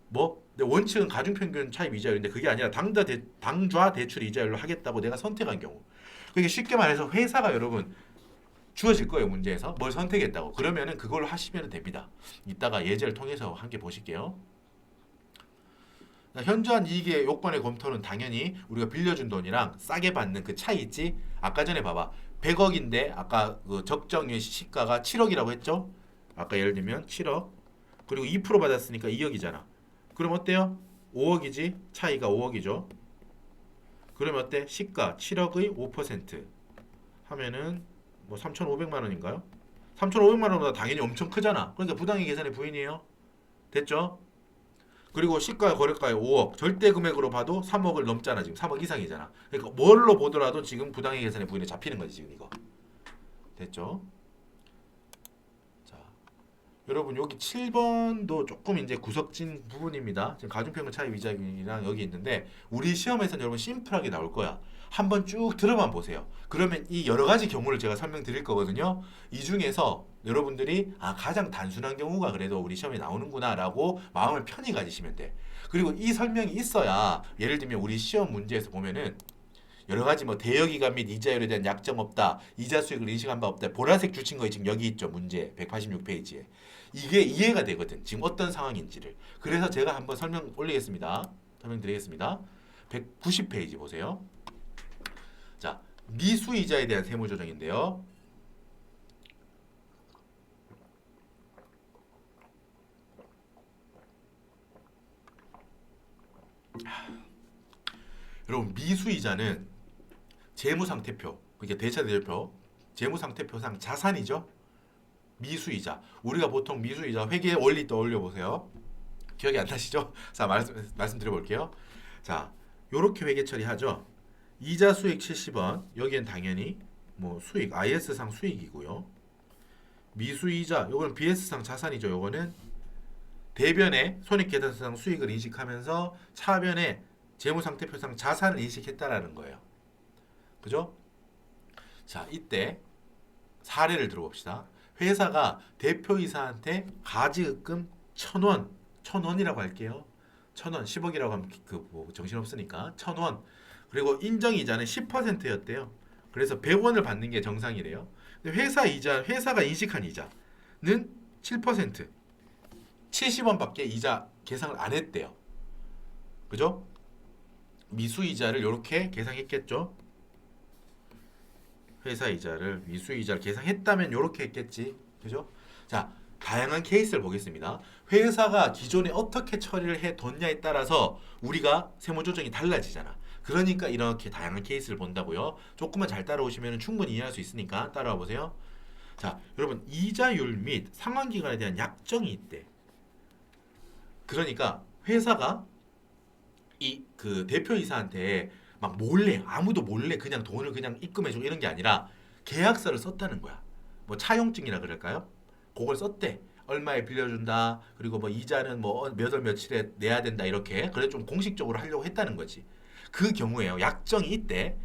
뭐 원칙은 가중평균 차입 이자율인데 그게 아니라 당좌 대출 이자율로 하겠다고 내가 선택한 경우. 그게 쉽게 말해서 회사가 여러분 주어질 거예요 문제에서 뭘 선택했다고. 그러면은 그걸로 하시면 됩니다. 이따가 예제를 통해서 함께 보실게요. 현저한 이익의 요건의 검토는 당연히 우리가 빌려준 돈이랑 싸게 받는 그 차이 있지. 아까 전에 봐봐 100억인데 아까 그 적정의 시가가 7억이라고 했죠. 아까 예를 들면 7억 그리고 2% 받았으니까 2억이잖아. 그럼 어때요? 5억이지 차이가 5억이죠. 그러면 어때? 시가 7억의 5% 하면은 뭐 3,500만 원인가요? 3,500만 원보다 당연히 엄청 크잖아. 그러니까 부당의 계산의 부인이에요. 됐죠? 그리고 시가 거래가에 5억 절대 금액으로 봐도 3억을 넘잖아. 지금 3억 이상이잖아. 그러니까 뭘로 보더라도 지금 부당의 계산의 부인에 잡히는 거지 지금 이거. 됐죠? 자, 여러분 여기 7번도 조금 이제 구석진 부분입니다. 지금 가중평균 차입 이자율이랑 여기 있는데 우리 시험에서는 여러분 심플하게 나올 거야. 한번 쭉 들어만 보세요. 그러면 이 여러 가지 경우를 제가 설명드릴 거거든요. 이 중에서 여러분들이 가장 단순한 경우가 그래도 우리 시험에 나오는구나라고 마음을 편히 가지시면 돼. 그리고 이 설명이 있어야 예를 들면 우리 시험 문제에서 보면은 여러 가지 뭐 대여기간 및 이자율에 대한 약정 없다, 이자 수익을 인식한 바 없다, 보라색 줄친 거 지금 여기 있죠 문제 186페이지에 이게 이해가 되거든. 지금 어떤 상황인지를. 그래서 제가 한번 설명드리겠습니다. 190페이지 보세요. 자, 미수이자에 대한 세무조정인데요. 여러분 미수이자는 재무상태표, 그러니까 대차대조표, 재무상태표상 자산이죠. 미수이자. 우리가 보통 미수이자 회계 원리 떠올려 보세요. 기억이 안 나시죠? 자, 말씀드려 볼게요. 자, 요렇게 회계 처리하죠. 이자 수익 70원. 여기엔 당연히 뭐 수익 IS상 수익이고요. 미수이자 요거는 BS상 자산이죠. 요거는 대변에 손익계산상 수익을 인식하면서 차변에 재무상태표상 자산을 인식했다라는 거예요. 그죠? 자, 이때 사례를 들어봅시다. 회사가 대표이사한테 가지급금 1,000원, 1,000원이라고 할게요. 1,000원, 10억이라고 하면 뭐 정신없으니까 1,000원. 그리고 인정이자는 10%였대요. 그래서 100원을 받는 게 정상이래요. 근데 회사가 인식한 이자는 7%, 70원밖에 이자 계상을 안 했대요. 그죠? 미수이자를 이렇게 계상했겠죠. 회사 이자를 미수이자를 계상했다면 이렇게 했겠지. 그죠? 자, 다양한 케이스를 보겠습니다. 회사가 기존에 어떻게 처리를 해뒀냐에 따라서 우리가 세무조정이 달라지잖아. 그러니까 이렇게 다양한 케이스를 본다고요. 조금만 잘 따라오시면 충분히 이해할 수 있으니까 따라와 보세요. 자, 여러분 이자율 및 상환기간에 대한 약정이 있대. 그러니까 회사가 이 그 대표이사한테 막 몰래 아무도 몰래 그냥 돈을 그냥 입금해주고 이런 게 아니라 계약서를 썼다는 거야. 뭐 차용증이라 그럴까요? 그걸 썼대. 얼마에 빌려준다. 그리고 뭐 이자는 뭐 몇 월 며칠에 내야 된다 이렇게. 그래 좀 공식적으로 하려고 했다는 거지. 그 경우에요. 약정이 있대.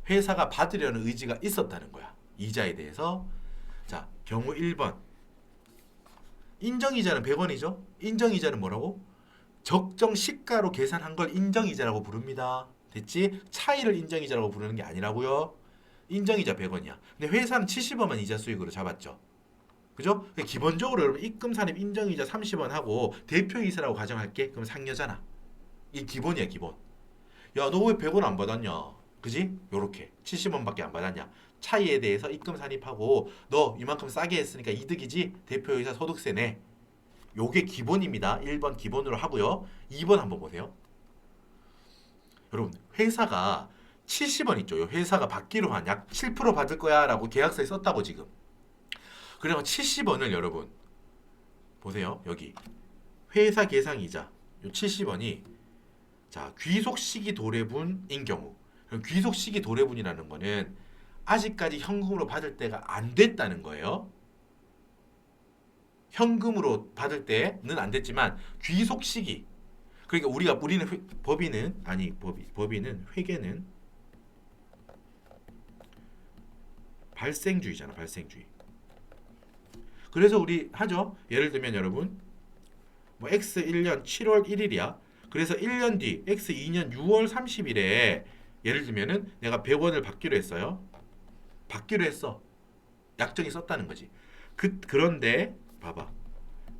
회사가 받으려는 의지가 있었다는 거야. 이자에 대해서. 자, 경우 1번. 인정이자는 100원이죠. 인정이자는 뭐라고? 적정 시가로 계산한 걸 인정이자라고 부릅니다. 됐지? 차이를 인정이자라고 부르는 게 아니라고요. 인정이자 100원이야. 근데 회사는 70원만 이자 수익으로 잡았죠. 그죠? 기본적으로 여러분 입금 산입 인정이자 30원 하고 대표이사라고 가정할게. 그럼 상여잖아. 이 기본이야 기본. 야 너 왜 100원 안 받았냐? 그지? 요렇게 70원밖에 안 받았냐? 차이에 대해서 입금 산입하고 너 이만큼 싸게 했으니까 이득이지? 대표이사 소득세 내. 요게 기본입니다. 1번 기본으로 하고요. 2번 한번 보세요. 여러분 회사가 70원 있죠. 회사가 받기로 한 약 7% 받을 거야 라고 계약서에 썼다고 지금. 그러면 70원을 여러분 보세요. 여기 회사 계상이자 요 70원이 자 귀속 시기 도래분인 경우 그럼 귀속 시기 도래분이라는 거는 아직까지 현금으로 받을 때가 안 됐다는 거예요. 현금으로 받을 때는 안 됐지만 귀속 시기 그러니까 우리는 법인은 회계는 발생주의잖아. 발생주의. 그래서 우리 하죠. 예를 들면 여러분 뭐 X 1년 7월 1일이야. 그래서 1년 뒤 X 2년 6월 30일에 예를 들면은 내가 100원을 받기로 했어요. 받기로 했어. 약정이 썼다는 거지. 그런데 봐봐.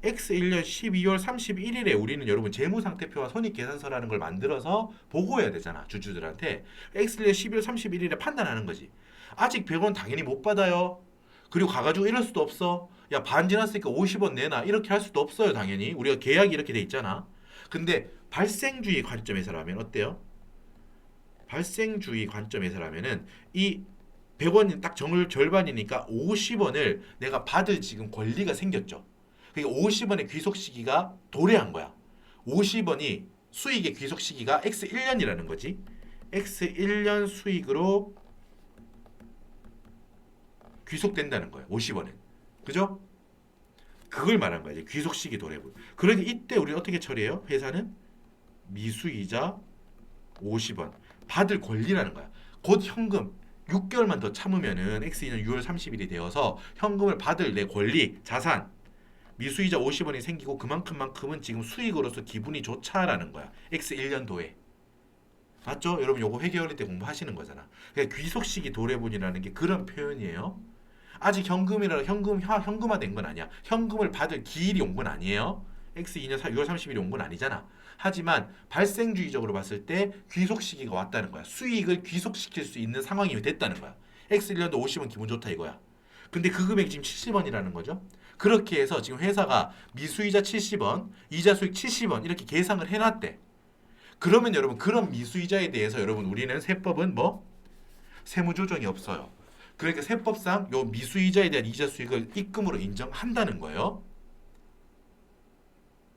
X 1년 12월 31일에 우리는 여러분 재무상태표와 손익계산서라는 걸 만들어서 보고해야 되잖아. 주주들한테. X 1년 12월 31일에 판단하는 거지. 아직 100원 당연히 못 받아요. 그리고 가가지고 이럴 수도 없어. 야, 반 지났으니까 50원 내놔. 이렇게 할 수도 없어요, 당연히. 우리가 계약이 이렇게 돼 있잖아. 근데 발생주의 관점에서라면 어때요? 발생주의 관점에서라면은 이 100원이 딱 절반이니까 50원을 내가 받을 지금 권리가 생겼죠. 그러니까 50원의 귀속 시기가 도래한 거야. 50원이 수익의 귀속 시기가 X1년이라는 거지. X1년 수익으로 귀속된다는 거예요. 50원은. 그죠? 그걸 말한 거야. 이제 귀속 시기 도래분. 그러니 이때 우리 어떻게 처리해요? 회사는 미수이자 50원 받을 권리라는 거야. 곧 현금 6개월만 더 참으면은 X2년 6월 30일이 되어서 현금을 받을 내 권리, 자산 미수이자 50원이 생기고 그만큼만큼은 지금 수익으로서 기분이 좋자라는 거야. X1년도에. 맞죠? 여러분 요거 회계원리 때 공부하시는 거잖아. 그러니까 귀속 시기 도래분이라는 게 그런 표현이에요. 아직 현금화된 건 아니야. 현금을 받을 기일이 온 건 아니에요. X2년 6월 30일이 온 건 아니잖아. 하지만 발생주의적으로 봤을 때 귀속 시기가 왔다는 거야. 수익을 귀속시킬 수 있는 상황이 됐다는 거야. X1년도 50원 기분 좋다 이거야. 근데 그 금액이 지금 70원이라는 거죠. 그렇게 해서 지금 회사가 미수이자 70원, 이자 수익 70원 이렇게 계상을 해놨대. 그러면 여러분 그런 미수이자에 대해서 여러분 우리는 세법은 뭐? 세무조정이 없어요. 그러니까 세법상 요 미수이자에 대한 이자 수익을 입금으로 인정한다는 거예요.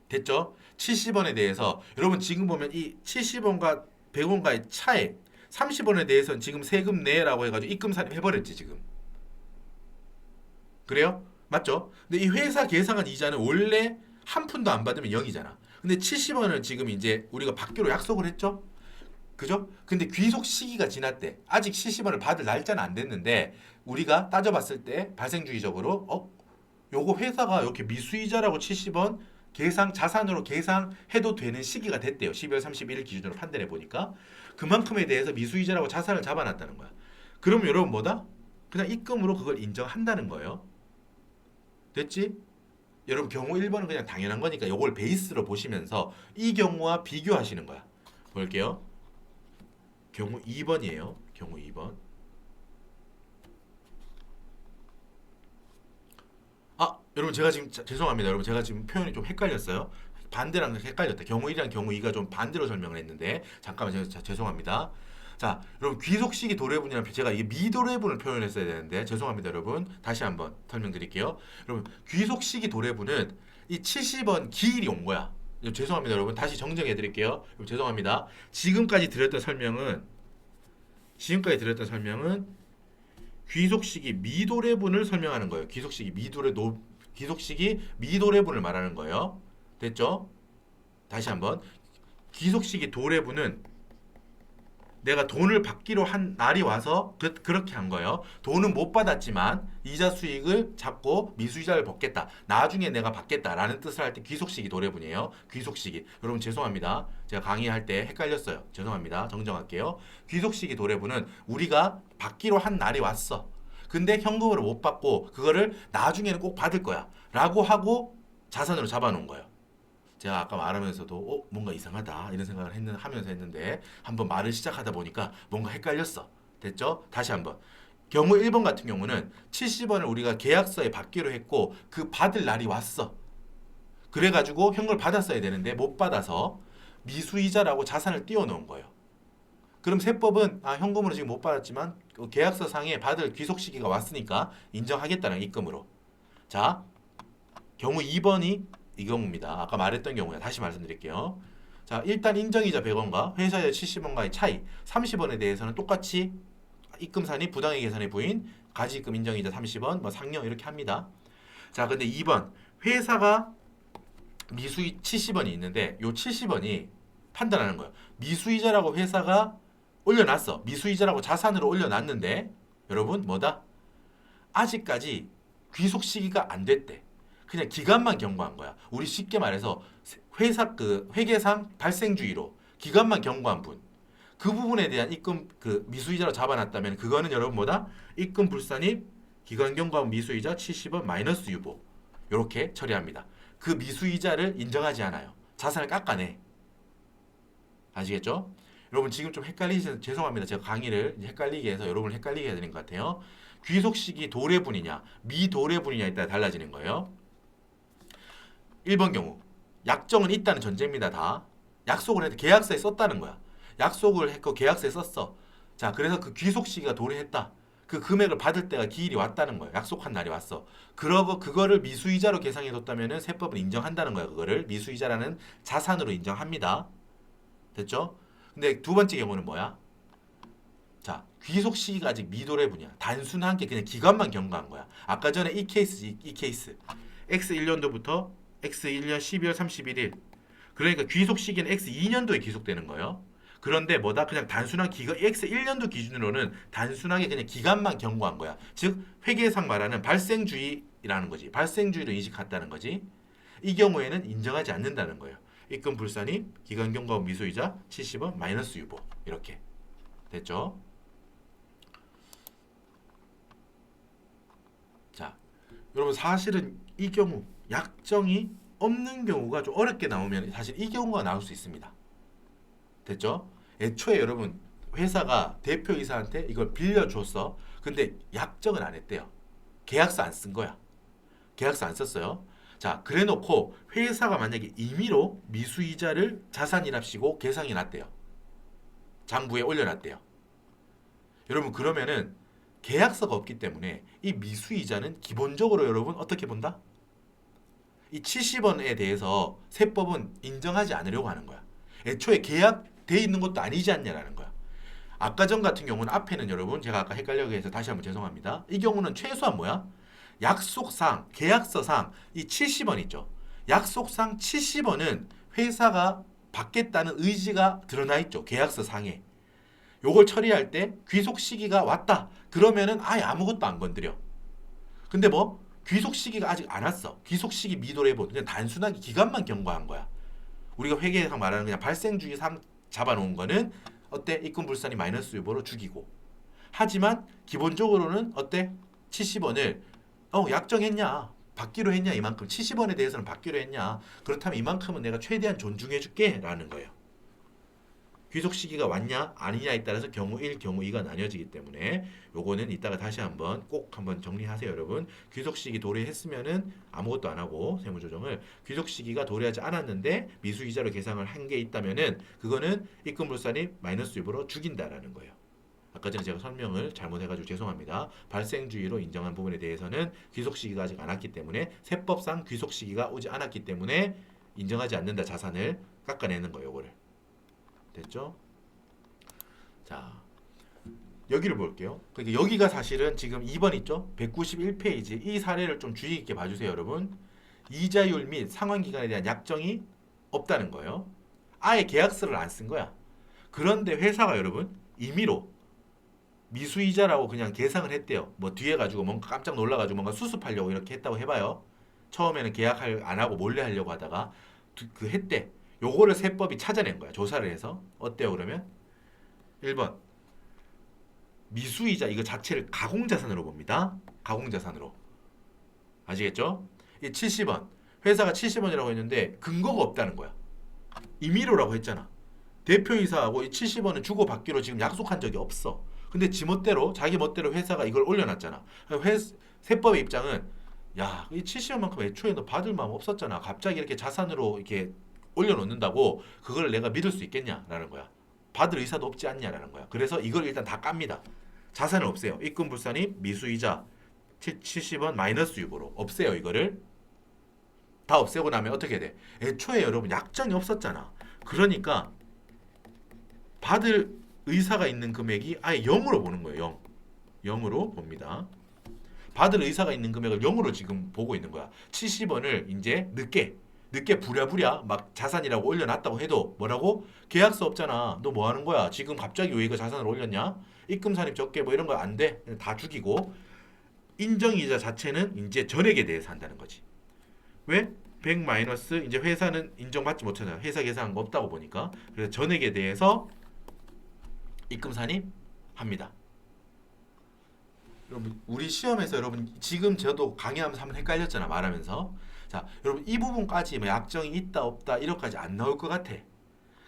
됐죠? 70원에 대해서 여러분 지금 보면 이 70원과 100원과의 차액 30원에 대해서는 지금 세금 내라고 해가지고 입금 살입해버렸지 지금. 그래요? 맞죠? 근데 이 회사 계상한 이자는 원래 한 푼도 안 받으면 0이잖아. 근데 70원을 지금 이제 우리가 받기로 약속을 했죠? 그죠? 근데 귀속 시기가 지났대. 아직 70원을 받을 날짜는 안 됐는데 우리가 따져봤을 때 발생주의적으로 요거 회사가 이렇게 미수이자라고 70원 계상 자산으로 계상해도 되는 시기가 됐대요. 12월 31일 기준으로 판단해 보니까 그만큼에 대해서 미수이자라고 자산을 잡아놨다는 거야. 그럼 여러분 뭐다? 그냥 입금으로 그걸 인정한다는 거예요. 됐지? 여러분 경우 1번은 그냥 당연한 거니까 요걸 베이스로 보시면서 이 경우와 비교하시는 거야. 볼게요. 경우 2번이에요. 경우 2번. 여러분 제가 지금 죄송합니다. 여러분 제가 지금 표현이 좀 헷갈렸어요. 반대랑 헷갈렸다. 경우 1이랑 경우 2가 좀 반대로 설명을 했는데 잠깐만 제가 죄송합니다. 자, 여러분 귀속 시기 도래분이랑 제가 이게 미도래분을 표현했어야 되는데 죄송합니다, 여러분. 다시 한번 설명드릴게요. 여러분 귀속 시기 도래분은 이 70원 기일이 온 거야. 죄송합니다, 여러분. 다시 정정해 드릴게요. 죄송합니다. 지금까지 드렸던 설명은 지금까지 드렸던 설명은 귀속시기 미도래분을 설명하는 거예요. 귀속시기 미도래분을 말하는 거예요. 됐죠? 다시 한번 귀속시기 도래분은 내가 돈을 받기로 한 날이 와서 그렇게 한 거예요. 돈은 못 받았지만 이자 수익을 잡고 미수이자를 받겠다. 나중에 내가 받겠다라는 뜻을 할 때 귀속시기 도래분이에요. 귀속시기. 여러분 죄송합니다. 제가 강의할 때 헷갈렸어요. 죄송합니다. 정정할게요. 귀속시기 도래분은 우리가 받기로 한 날이 왔어. 근데 현금으로 못 받고 그거를 나중에는 꼭 받을 거야. 라고 하고 자산으로 잡아놓은 거예요. 제가 아까 말하면서도 뭔가 이상하다 이런 생각을 하면서 했는데 한번 말을 시작하다 보니까 뭔가 헷갈렸어. 됐죠? 다시 한번. 경우 1번 같은 경우는 70원을 우리가 계약서에 받기로 했고 그 받을 날이 왔어. 그래가지고 현금을 받았어야 되는데 못 받아서 미수이자라고 자산을 띄워놓은 거예요. 그럼 세법은 현금으로 지금 못 받았지만 계약서 상에 받을 귀속 시기가 왔으니까 인정하겠다는 입금으로. 자, 경우 2번이 이 경우입니다. 아까 말했던 경우야. 다시 말씀드릴게요. 자, 일단 인정이자 100원과 회사이자 70원과의 차이 30원에 대해서는 똑같이 입금산이 부당의 계산의 부인 가지입금 인정이자 30원 뭐 상여 이렇게 합니다. 자, 근데 2번 회사가 미수이 70원이 있는데 요 70원이 판단하는 거예요. 미수이자라고 회사가 올려놨어. 미수이자라고 자산으로 올려놨는데 여러분 뭐다? 아직까지 귀속 시기가 안 됐대. 그냥 기간만 경고한 거야. 우리 쉽게 말해서 회사 회계상 발생주의로 기간만 경고한 분. 그 부분에 대한 입금 미수이자로 잡아놨다면 그거는 여러분 뭐다? 입금 불산입 기간 경고한 미수이자 70원 마이너스 유보. 이렇게 처리합니다. 그 미수이자를 인정하지 않아요. 자산을 깎아내. 아시겠죠? 여러분 지금 좀 헷갈리셔서 죄송합니다. 제가 강의를 헷갈리게 해서 여러분을 헷갈리게 해야 되는 것 같아요. 귀속 시기 도래분이냐 미도래분이냐에 따라 달라지는 거예요. 1번 경우 약정은 있다는 전제입니다. 다 약속을 해도 계약서에 썼다는 거야. 약속을 했고 계약서에 썼어. 자, 그래서 그 귀속 시기가 도래했다. 그 금액을 받을 때가 기일이 왔다는 거야. 약속한 날이 왔어. 그러고 그거를 미수이자로 계상해 뒀다면은 세법은 인정한다는 거야. 그거를 미수이자라는 자산으로 인정합니다. 됐죠? 근데 두 번째 경우는 뭐야? 자, 귀속 시기가 아직 미도래분이야. 단순한 게 그냥 기간만 경과한 거야. 아까 전에 이 케이스. X 1년도부터 X 1년 12월 31일. 그러니까 귀속 시기는 X 2년도에 귀속되는 거예요. 그런데 뭐다? 그냥 단순한 기간 X 1년도 기준으로는 단순하게 그냥 기간만 경고한 거야. 즉 회계상 말하는 발생주의라는 거지. 발생주의로 인식했다는 거지. 이 경우에는 인정하지 않는다는 거예요. 입금 불산입 기간 경과후 미수이자 70원 마이너스 유보. 이렇게 됐죠? 자, 여러분 사실은 이 경우 약정이 없는 경우가 좀 어렵게 나오면 사실 이 경우가 나올 수 있습니다. 됐죠? 애초에 여러분 회사가 대표이사한테 이걸 빌려줬어. 근데 약정을 안 했대요. 계약서 안 쓴 거야. 계약서 안 썼어요. 자, 그래놓고 회사가 만약에 임의로 미수이자를 자산이랍시고 계상해 놨대요. 장부에 올려놨대요. 여러분 그러면은 계약서가 없기 때문에 이 미수이자는 기본적으로 여러분 어떻게 본다? 이 70원에 대해서 세법은 인정하지 않으려고 하는 거야. 애초에 계약돼 있는 것도 아니지 않냐라는 거야. 아까 전 같은 경우는 앞에는 여러분 제가 아까 헷갈려게 해서 다시 한번 죄송합니다. 이 경우는 최소한 뭐야? 약속상, 계약서상 이 70원 있죠. 약속상 70원은 회사가 받겠다는 의지가 드러나 있죠. 계약서 상에. 요걸 처리할 때 귀속 시기가 왔다. 그러면은 아예 아무것도 안 건드려. 근데 뭐 귀속 시기가 아직 안 왔어. 귀속 시기 미도래분 그냥 단순하게 기간만 경과한 거야. 우리가 회계상 말하는 그냥 발생주의상 잡아놓은 거는 어때? 입금 불산이 마이너스 유보로 죽이고. 하지만 기본적으로는 어때? 70원을 약정했냐? 받기로 했냐? 이만큼 70원에 대해서는 받기로 했냐? 그렇다면 이만큼은 내가 최대한 존중해 줄게 라는 거예요. 귀속 시기가 왔냐 아니냐에 따라서 경우 1, 경우 2가 나뉘어지기 때문에 요거는 이따가 다시 한번 꼭 한번 정리하세요, 여러분. 귀속 시기 도래했으면은 아무것도 안 하고 세무조정을 귀속 시기가 도래하지 않았는데 미수이자로 계상을 한 게 있다면은 그거는 입금 불산입 마이너스 유보로 죽인다라는 거예요. 아까 전에 제가 설명을 잘못해가지고 죄송합니다. 발생주의로 인정한 부분에 대해서는 귀속 시기가 아직 안 왔기 때문에 세법상 귀속 시기가 오지 않았기 때문에 인정하지 않는다 자산을 깎아내는 거예요, 요거를. 됐죠? 자, 여기를 볼게요. 그러니까 여기가 사실은 지금 2번 있죠? 191페이지 이 사례를 좀 주의 깊게 봐주세요, 여러분. 이자율 및 상환기간에 대한 약정이 없다는 거예요. 아예 계약서를 안 쓴 거야. 그런데 회사가 여러분 임의로 미수이자라고 그냥 계상을 했대요. 뭐 뒤에 가지고 뭔가 깜짝 놀라가지고 뭔가 수습하려고 이렇게 했다고 해봐요. 처음에는 계약을 안 하고 몰래 하려고 하다가 그 했대. 요거를 세법이 찾아낸 거야. 조사를 해서. 어때요 그러면? 1번 미수이자 이거 자체를 가공자산으로 봅니다. 가공자산으로. 아시겠죠? 이 70원. 회사가 70원이라고 했는데 근거가 없다는 거야. 임의로라고 했잖아. 대표이사하고 이 70원은 주고받기로 지금 약속한 적이 없어. 근데 자기 멋대로 회사가 이걸 올려놨잖아. 세법의 입장은 야, 이 70원만큼 애초에 너 받을 마음 없었잖아. 갑자기 이렇게 자산으로 이렇게 올려놓는다고 그걸 내가 믿을 수 있겠냐라는 거야. 받을 의사도 없지 않냐라는 거야. 그래서 이걸 일단 다 깝니다. 자산을 없애요. 입금 불산입 미수이자 70원 마이너스 유보로 없애요. 이거를 다 없애고 나면 어떻게 돼? 애초에 여러분 약정이 없었잖아. 그러니까 받을 의사가 있는 금액이 아예 0으로 보는 거예요. 0으로 봅니다. 받을 의사가 있는 금액을 0으로 지금 보고 있는 거야. 70원을 이제 늦게 부랴부랴 막 자산이라고 올려놨다고 해도 뭐라고? 계약서 없잖아. 너 뭐 하는 거야? 지금 갑자기 왜 이거 자산을 올렸냐? 입금 산입 적게 뭐 이런 거 안 돼. 다 죽이고 인정이자 자체는 이제 전액에 대해서 한다는 거지. 왜? 100 마이너스 이제 회사는 인정받지 못하잖아. 회사 계산한 거 없다고 보니까. 그래서 전액에 대해서 입금 산입 합니다. 여러분 우리 시험에서 여러분 지금 저도 강의하면서 한번 헷갈렸잖아. 말하면서. 자, 여러분 이 부분까지 뭐 약정이 있다 없다 이렇게까지 안 나올 것 같아.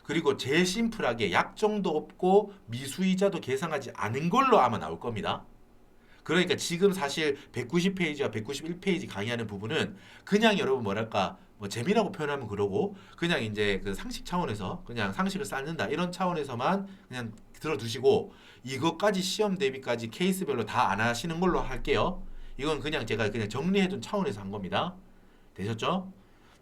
그리고 제일 심플하게 약정도 없고 미수이자도 계산하지 않은 걸로 아마 나올 겁니다. 그러니까 지금 사실 190페이지와 191페이지 강의하는 부분은 그냥 여러분 뭐랄까 뭐 재미라고 표현하면 그러고 그냥 이제 그 상식 차원에서 그냥 상식을 쌓는다 이런 차원에서만 그냥 들어두시고 이것까지 시험 대비까지 케이스별로 다 안 하시는 걸로 할게요. 이건 그냥 제가 그냥 정리해둔 차원에서 한 겁니다. 되셨죠?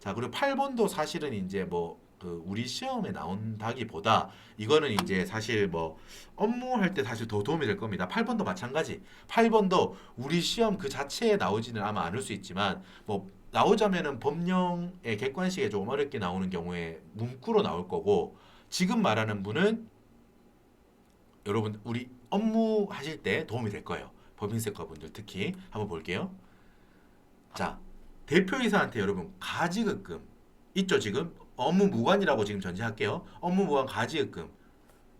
자, 그리고 8번도 사실은 이제 뭐 그 우리 시험에 나온다기보다 이거는 이제 사실 뭐 업무할 때 사실 더 도움이 될 겁니다. 8번도 마찬가지. 8번도 우리 시험 그 자체에 나오지는 아마 않을 수 있지만 뭐 나오자면은 법령의 객관식에 조금 어렵게 나오는 경우에 문구로 나올 거고 지금 말하는 분은 여러분 우리 업무 하실 때 도움이 될 거예요. 법인세과 분들 특히 한번 볼게요. 자, 대표이사한테 여러분 가지급금 있죠 지금? 업무 무관이라고 지금 전제할게요. 업무 무관 가지급금이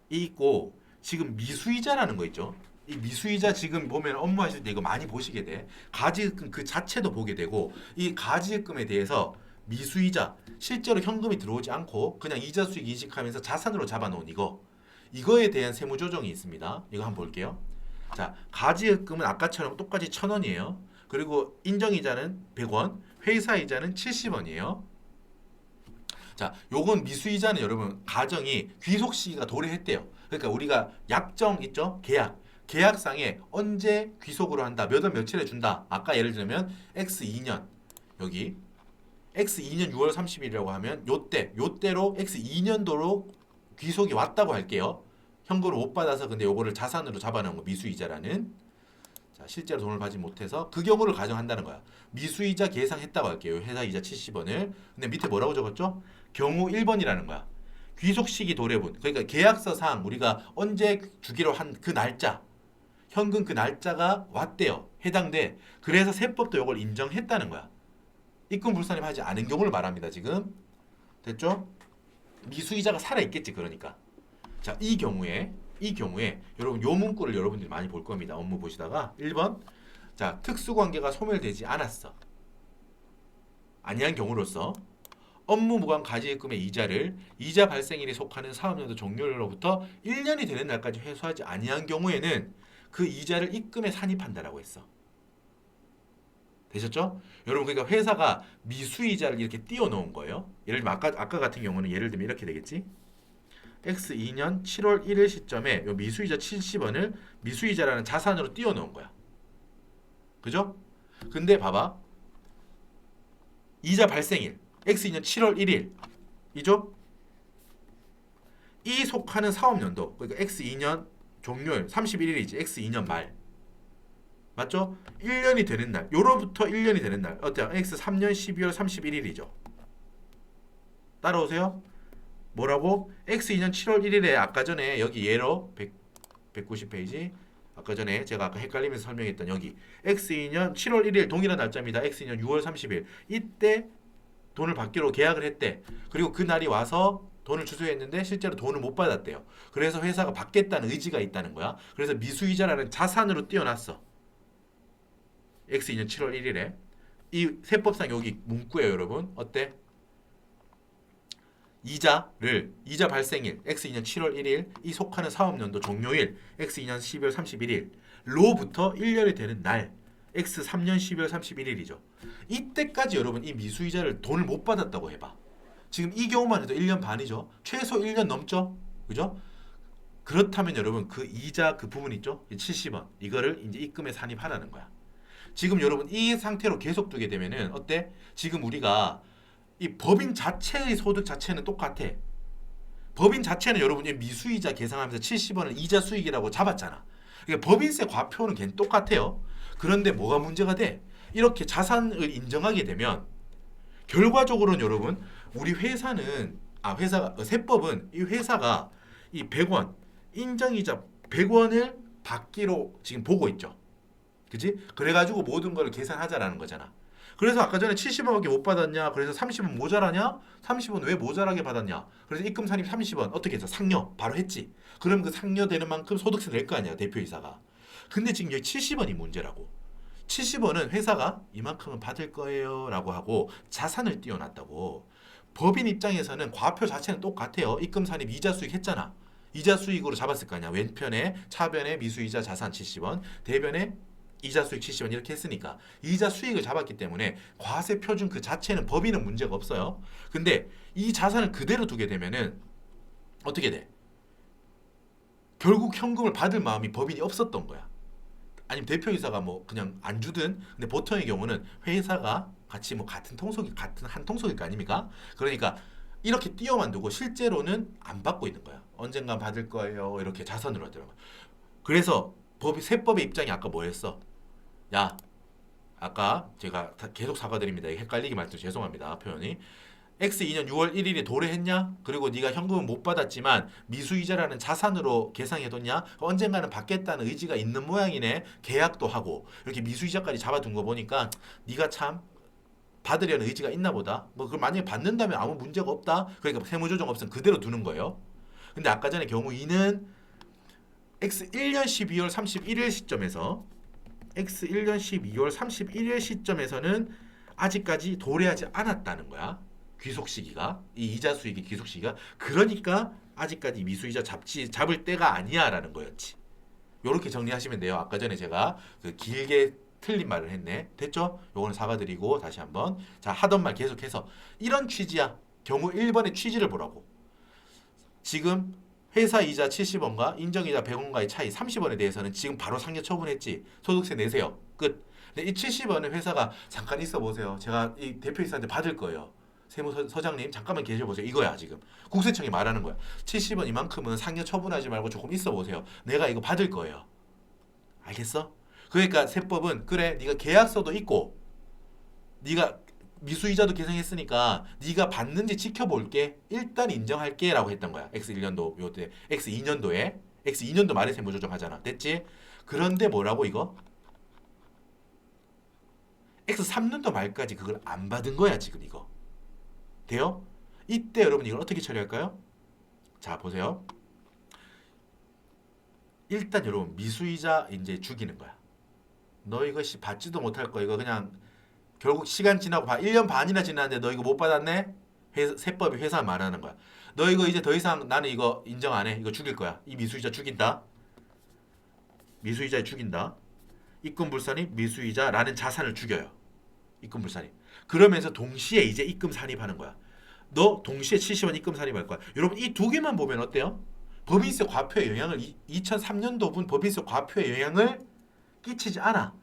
있고 지금 미수이자라는 거 있죠. 이 미수이자 지금 보면 업무하실 때 이거 많이 보시게 돼. 가지급금 그 자체도 보게 되고 이 가지급금에 대해서 미수이자 실제로 현금이 들어오지 않고 그냥 이자 수익 인식하면서 자산으로 잡아놓은 이거에 대한 세무 조정이 있습니다. 이거 한번 볼게요. 자, 가지급금은 아까처럼 똑같이 1,000원이에요. 그리고 인정이자는 100원, 회사이자는 70원이에요. 자, 요건 미수이자는 여러분 가정이 귀속 시기가 도래했대요. 그러니까 우리가 약정 있죠? 계약상에 언제 귀속으로 한다. 몇 월 며칠에 준다. 아까 예를 들면 X2년 여기 X2년 6월 30일이라고 하면 요때로 X2년도로 귀속이 왔다고 할게요. 현금을 못 받아서 근데 요거를 자산으로 잡아놓은 거 미수이자라는 자, 실제로 돈을 받지 못해서 그 경우를 가정한다는 거야. 미수이자 계상했다고 할게요. 회사이자 70원을. 근데 밑에 뭐라고 적었죠? 경우 1번이라는 거야. 귀속 시기 도래분. 그러니까 계약서상 우리가 언제 주기로 한 그 날짜 현금 그 날짜가 왔대요. 해당돼. 그래서 세법도 이걸 인정했다는 거야. 입금 불산입 하지 않은 경우를 말합니다. 지금. 됐죠? 미수이자가 살아있겠지. 그러니까. 자, 이 경우에 여러분 요 문구를 여러분들이 많이 볼 겁니다. 업무 보시다가 1번 자, 특수관계가 소멸되지 않았어. 아니한 경우로서 업무 무관 가지급금의 이자를 이자 발생일에 속하는 사업연도 종료일로부터 1년이 되는 날까지 회수하지 아니한 경우에는 그 이자를 입금에 산입한다라고 했어. 되셨죠? 여러분 그러니까 회사가 미수이자를 이렇게 띄워 놓은 거예요. 예를 들면 아까 같은 경우는 예를 들면 이렇게 되겠지. X2년 7월 1일 시점에 요 미수이자 70원을 미수이자라는 자산으로 띄워 놓은 거야. 그죠? 근데 봐봐. 이자 발생일 X2년 7월 1일 이죠? 이 속하는 사업연도 그러니까 X2년 종료일 31일이지. X 2년 말. 맞죠? 1년이 되는 날. 요로부터 1년이 되는 날. 어때요? X 3년 12월 31일이죠. 따라오세요. 뭐라고? X 2년 7월 1일에 아까 전에 여기 예로 190페이지 아까 전에 제가 아까 헷갈리면서 설명했던 여기 X 2년 7월 1일 동일한 날짜입니다. X 2년 6월 30일 이때 돈을 받기로 계약을 했대. 그리고 그 날이 와서 돈을 주소했는데 실제로 돈을 못 받았대요. 그래서 회사가 받겠다는 의지가 있다는 거야. 그래서 미수이자라는 자산으로 띄워놨어. X 2년 7월 1일에 이 세법상 여기 문구예요, 여러분. 어때? 이자 발생일 X 2년 7월 1일 이 속하는 사업연도 종료일 X 2년 12월 31일 로부터 1년이 되는 날 X 3년 12월 31일이죠. 이때까지 여러분 이 미수이자를 돈을 못 받았다고 해봐. 지금 이 경우만 해도 1년 반이죠. 최소 1년 넘죠. 그죠? 그렇다면 여러분 그 이자 그 부분 있죠? 70원 이거를 이제 입금에 산입하라는 거야. 지금 여러분 이 상태로 계속 두게 되면은 어때? 지금 우리가 이 법인 자체의 소득 자체는 똑같아. 법인 자체는 여러분 이 미수이자 계산하면서 70원을 이자 수익이라고 잡았잖아. 그러니까 법인세 과표는 걔는 똑같아요. 그런데 뭐가 문제가 돼? 이렇게 자산을 인정하게 되면 결과적으로는 여러분 우리 회사는 회사가 세법은 이 회사가 이 100원 인정이자 100원을 받기로 지금 보고 있죠. 그지? 그래가지고 모든 걸 계산하자라는 거잖아. 그래서 아까 전에 70원밖에 못 받았냐? 그래서 30원 모자라냐? 30원 왜 모자라게 받았냐? 그래서 입금 산입 30원 어떻게 해서 상여 바로 했지. 그럼 그 상여되는 만큼 소득세 낼 거 아니야 대표이사가. 근데 지금 여기 70원이 문제라고. 70원은 회사가 이만큼은 받을 거예요 라고 하고 자산을 띄워놨다고. 법인 입장에서는 과표 자체는 똑같아요. 입금 산입 이자 수익 했잖아. 이자 수익으로 잡았을 거 아니야. 왼편에 차변에 미수이자 자산 70원 대변에 이자 수익 70원 이렇게 했으니까 이자 수익을 잡았기 때문에 과세 표준 그 자체는 법인은 문제가 없어요. 근데 이 자산을 그대로 두게 되면은 어떻게 돼? 결국 현금을 받을 마음이 법인이 없었던 거야. 아니면 대표이사가 뭐 그냥 안 주든. 근데 보통의 경우는 회사가 같이 뭐 같은 한 통속일 거 아닙니까? 그러니까 이렇게 띄어만 두고 실제로는 안 받고 있는 거야. 언젠간 받을 거예요. 이렇게 자산으로 하더라고. 그래서 세법의 입장이 아까 뭐였어? 야, 아까 제가 계속 사과드립니다. 헷갈리게 말씀 죄송합니다. 표현이. X 2년 6월 1일에 도래했냐? 그리고 네가 현금은 못 받았지만 미수이자라는 자산으로 계상해뒀냐? 언젠가는 받겠다는 의지가 있는 모양이네. 계약도 하고 이렇게 미수이자까지 잡아둔 거 보니까 네가 참 받으려는 의지가 있나 보다. 뭐 그걸 만약에 받는다면 아무 문제가 없다. 그러니까 세무조정 없으면 그대로 두는 거예요. 근데 아까 전에 경우 2는 X 1년 12월 31일 시점에서 X 1년 12월 31일 시점에서는 아직까지 도래하지 않았다는 거야. 귀속 시기가. 이 이자 수익의 귀속 시기가. 그러니까 아직까지 미수이자 잡을 때가 아니야라는 거였지. 요렇게 정리하시면 돼요. 아까 전에 제가 그 길게 틀린 말을 했네. 됐죠? 요거는 사과드리고 다시 한번. 자, 하던 말 계속해서 이런 취지야. 경우 1번의 취지를 보라고. 지금 회사 이자 70원과 인정이자 100원과의 차이 30원에 대해서는 지금 바로 상여 처분했지. 소득세 내세요. 끝. 근데 이 70원은 회사가 잠깐 있어 보세요. 제가 이 대표이사한테 받을 거예요. 세무서장님 잠깐만 계셔보세요. 이거야 지금. 국세청이 말하는 거야. 70원 이만큼은 상여 처분하지 말고 조금 있어 보세요. 내가 이거 받을 거예요. 알겠어? 그러니까 세법은 그래 네가 계약서도 있고 네가 미수이자도 계산했으니까 네가 받는지 지켜볼게. 일단 인정할게 라고 했던 거야. X1년도 요때 X2년도에 X2년도 말에 세무조정 하잖아. 됐지? 그런데 뭐라고 이거? X3년도 말까지 그걸 안 받은 거야 지금 이거. 돼요? 이때 여러분 이걸 어떻게 처리할까요? 자 보세요. 일단 여러분 미수이자 이제 죽이는 거야. 너 이거 받지도 못할 거 이거 그냥 결국 시간 지나고 1년 반이나 지났는데 너 이거 못 받았네? 세법이 회사 말하는 거야. 너 이거 이제 더 이상 나는 이거 인정 안 해. 이거 죽일 거야. 이 미수이자 죽인다. 미수이자에 죽인다. 입금불산입 미수이자라는 자산을 죽여요. 입금불산입. 그러면서 동시에 이제 입금 산입하는 거야. 너 동시에 70원 입금 산입할 거야. 여러분 이 두 개만 보면 어때요? 법인세 과표의 영향을 2003년도분 법인세 과표의 영향을 끼치지 않아.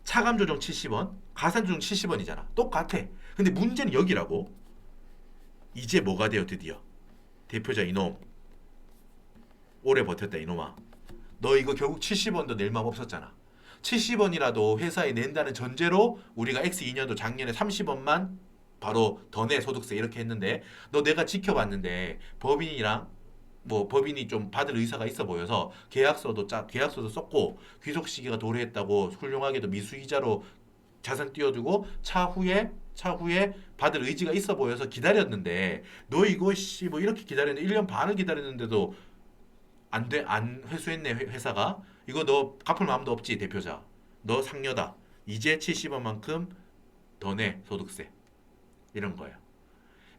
차감조정 70원, 가산조정 70원이잖아. 똑같아. 근데 문제는 여기라고. 이제 뭐가 돼요 드디어. 대표자 이놈. 오래 버텼다 이놈아. 너 이거 결국 70원도 낼 마음 없었잖아. 70원이라도 회사에 낸다는 전제로 우리가 X2년도 작년에 30원만 바로 더 내 소득세 이렇게 했는데 너 내가 지켜봤는데 법인이랑 뭐 법인이 좀 받을 의사가 있어 보여서 계약서도 썼고 귀속 시기가 도래했다고 훌륭하게도 미수이자로 자산 띄워두고 차후에 받을 의지가 있어 보여서 기다렸는데 너 이거 씨 뭐 이렇게 기다렸는데 1년 반을 기다렸는데도 안 회수했네 회사가. 이거 너 갚을 마음도 없지 대표자. 너 상여다. 이제 70원만큼 더 내 소득세. 이런 거예요.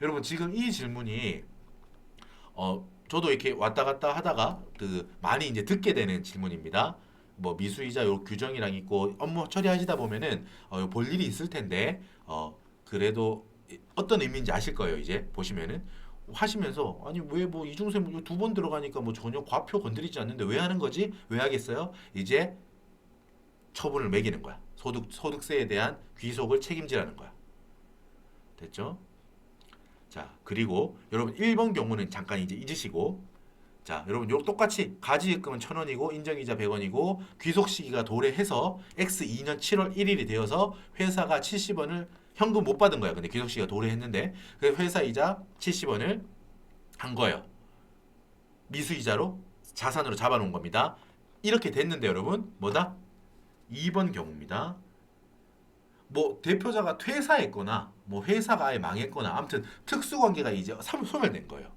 여러분 지금 이 질문이 저도 이렇게 왔다 갔다 하다가 그 많이 이제 듣게 되는 질문입니다. 뭐 미수이자 요 규정이랑 있고 업무 처리하시다 보면은 볼 일이 있을 텐데 그래도 어떤 의미인지 아실 거예요. 이제 보시면은 하시면서 아니 왜 뭐 이중세 두 번 들어가니까 뭐 전혀 과표 건드리지 않는데 왜 하는 거지? 왜 하겠어요? 이제 처분을 매기는 거야. 소득세에 대한 귀속을 책임지라는 거야. 됐죠? 자, 그리고 여러분 1번 경우는 잠깐 이제 잊으시고 자, 여러분 요 똑같이 가지입금은 1,000원이고 인정이자 100원이고 귀속 시기가 도래해서 X2년 7월 1일이 되어서 회사가 70원을 현금 못 받은 거야. 근데 귀속 시기가 도래했는데 그래서 회사 이자 70원을 한 거예요. 미수이자로 자산으로 잡아놓은 겁니다. 이렇게 됐는데 여러분 뭐다? 2번 경우입니다. 뭐 대표자가 퇴사했거나 뭐 회사가 아예 망했거나 아무튼 특수관계가 이제 소멸된 거예요.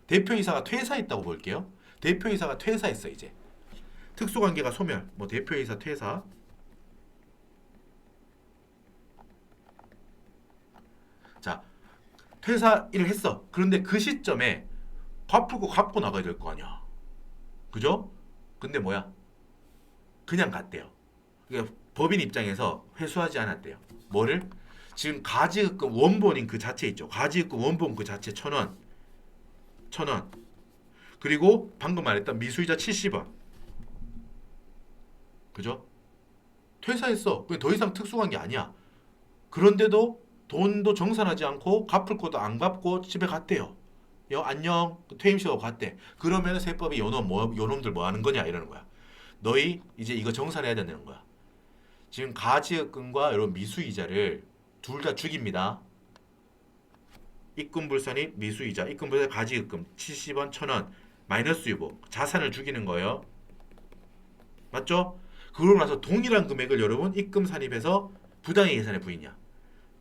대표이사가 퇴사했다고 볼게요. 대표이사가 퇴사했어 이제. 특수관계가 소멸. 뭐 대표이사 퇴사. 자, 퇴사 일을 했어. 그런데 그 시점에 갚고 나가야 될 거 아니야. 그죠? 근데 뭐야? 그냥 갔대요. 그러니까 법인 입장에서 회수하지 않았대요. 뭐를? 지금 가지급금 원본인 그 자체 있죠. 가지급금 원본 그 자체 1,000원. 1,000원. 그리고 방금 말했던 미수이자 70원. 그죠? 퇴사했어. 더 이상 특수한 게 아니야. 그런데도 돈도 정산하지 않고 갚을 것도 안 갚고 집에 갔대요. 안녕. 퇴임시키고 갔대. 그러면 세법이 요놈들 뭐 하는 거냐 이러는 거야. 너희 이제 이거 정산해야 된다는 거야. 지금 가지급금과 여러분 미수이자를 둘 다 죽입니다. 입금불산입 미수이자, 입금불산 가지급금 70원, 1,000원 마이너스 유보 자산을 죽이는 거예요. 맞죠? 그러고 나서 동일한 금액을 여러분 입금산입해서 부당의 계산에 부인이야.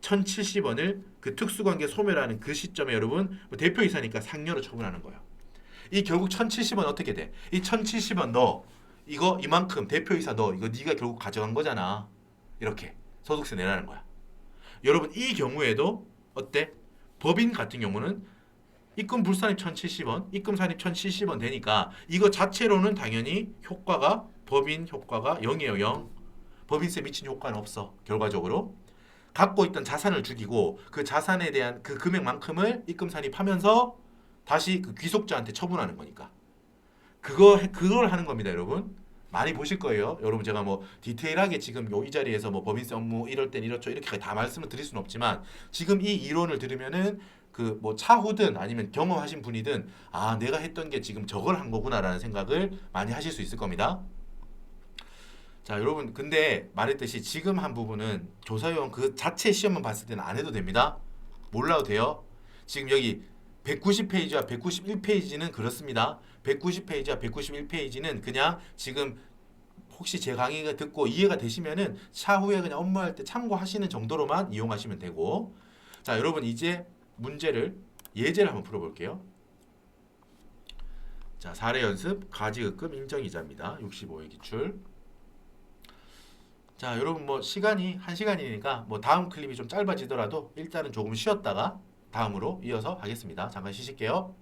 1,070원을 그 특수관계 소멸하는 그 시점에 여러분 대표이사니까 상여로 처분하는 거예요. 이 결국 1,070원 어떻게 돼? 이 1,070원 너 이거 이만큼 대표이사 너 이거 네가 결국 가져간 거잖아. 이렇게 소득세 내라는 거야. 여러분 이 경우에도 어때? 법인 같은 경우는 입금 불산입 1,070원, 입금 산입 1,070원 되니까 이거 자체로는 당연히 효과가 법인 효과가 0이에요. 0. 법인세 미친 효과는 없어. 결과적으로 갖고 있던 자산을 죽이고 그 자산에 대한 그 금액만큼을 입금 산입하면서 다시 그 귀속자한테 처분하는 거니까 그걸 하는 겁니다, 여러분. 많이 보실 거예요. 여러분 제가 뭐 디테일하게 지금 이 자리에서 뭐 법인세 업무 이럴 땐 이렇죠 이렇게 다 말씀을 드릴 수는 없지만 지금 이 이론을 들으면은 그 뭐 차후든 아니면 경험하신 분이든 아 내가 했던 게 지금 저걸 한 거구나라는 생각을 많이 하실 수 있을 겁니다. 자 여러분 근데 말했듯이 지금 한 부분은 조사요원 그 자체 시험만 봤을 때는 안 해도 됩니다. 몰라도 돼요. 지금 여기 190페이지와 191페이지는 그렇습니다. 190페이지와 191페이지는 그냥 지금 혹시 제 강의가 듣고 이해가 되시면은 차후에 그냥 업무할 때 참고하시는 정도로만 이용하시면 되고 자 여러분 이제 예제를 한번 풀어볼게요. 자 사례 연습 가지급금 인정이자입니다. 65회 기출. 자 여러분 뭐 시간이 1시간이니까 뭐 다음 클립이 좀 짧아지더라도 일단은 조금 쉬었다가 다음으로 이어서 하겠습니다. 잠깐 쉬실게요.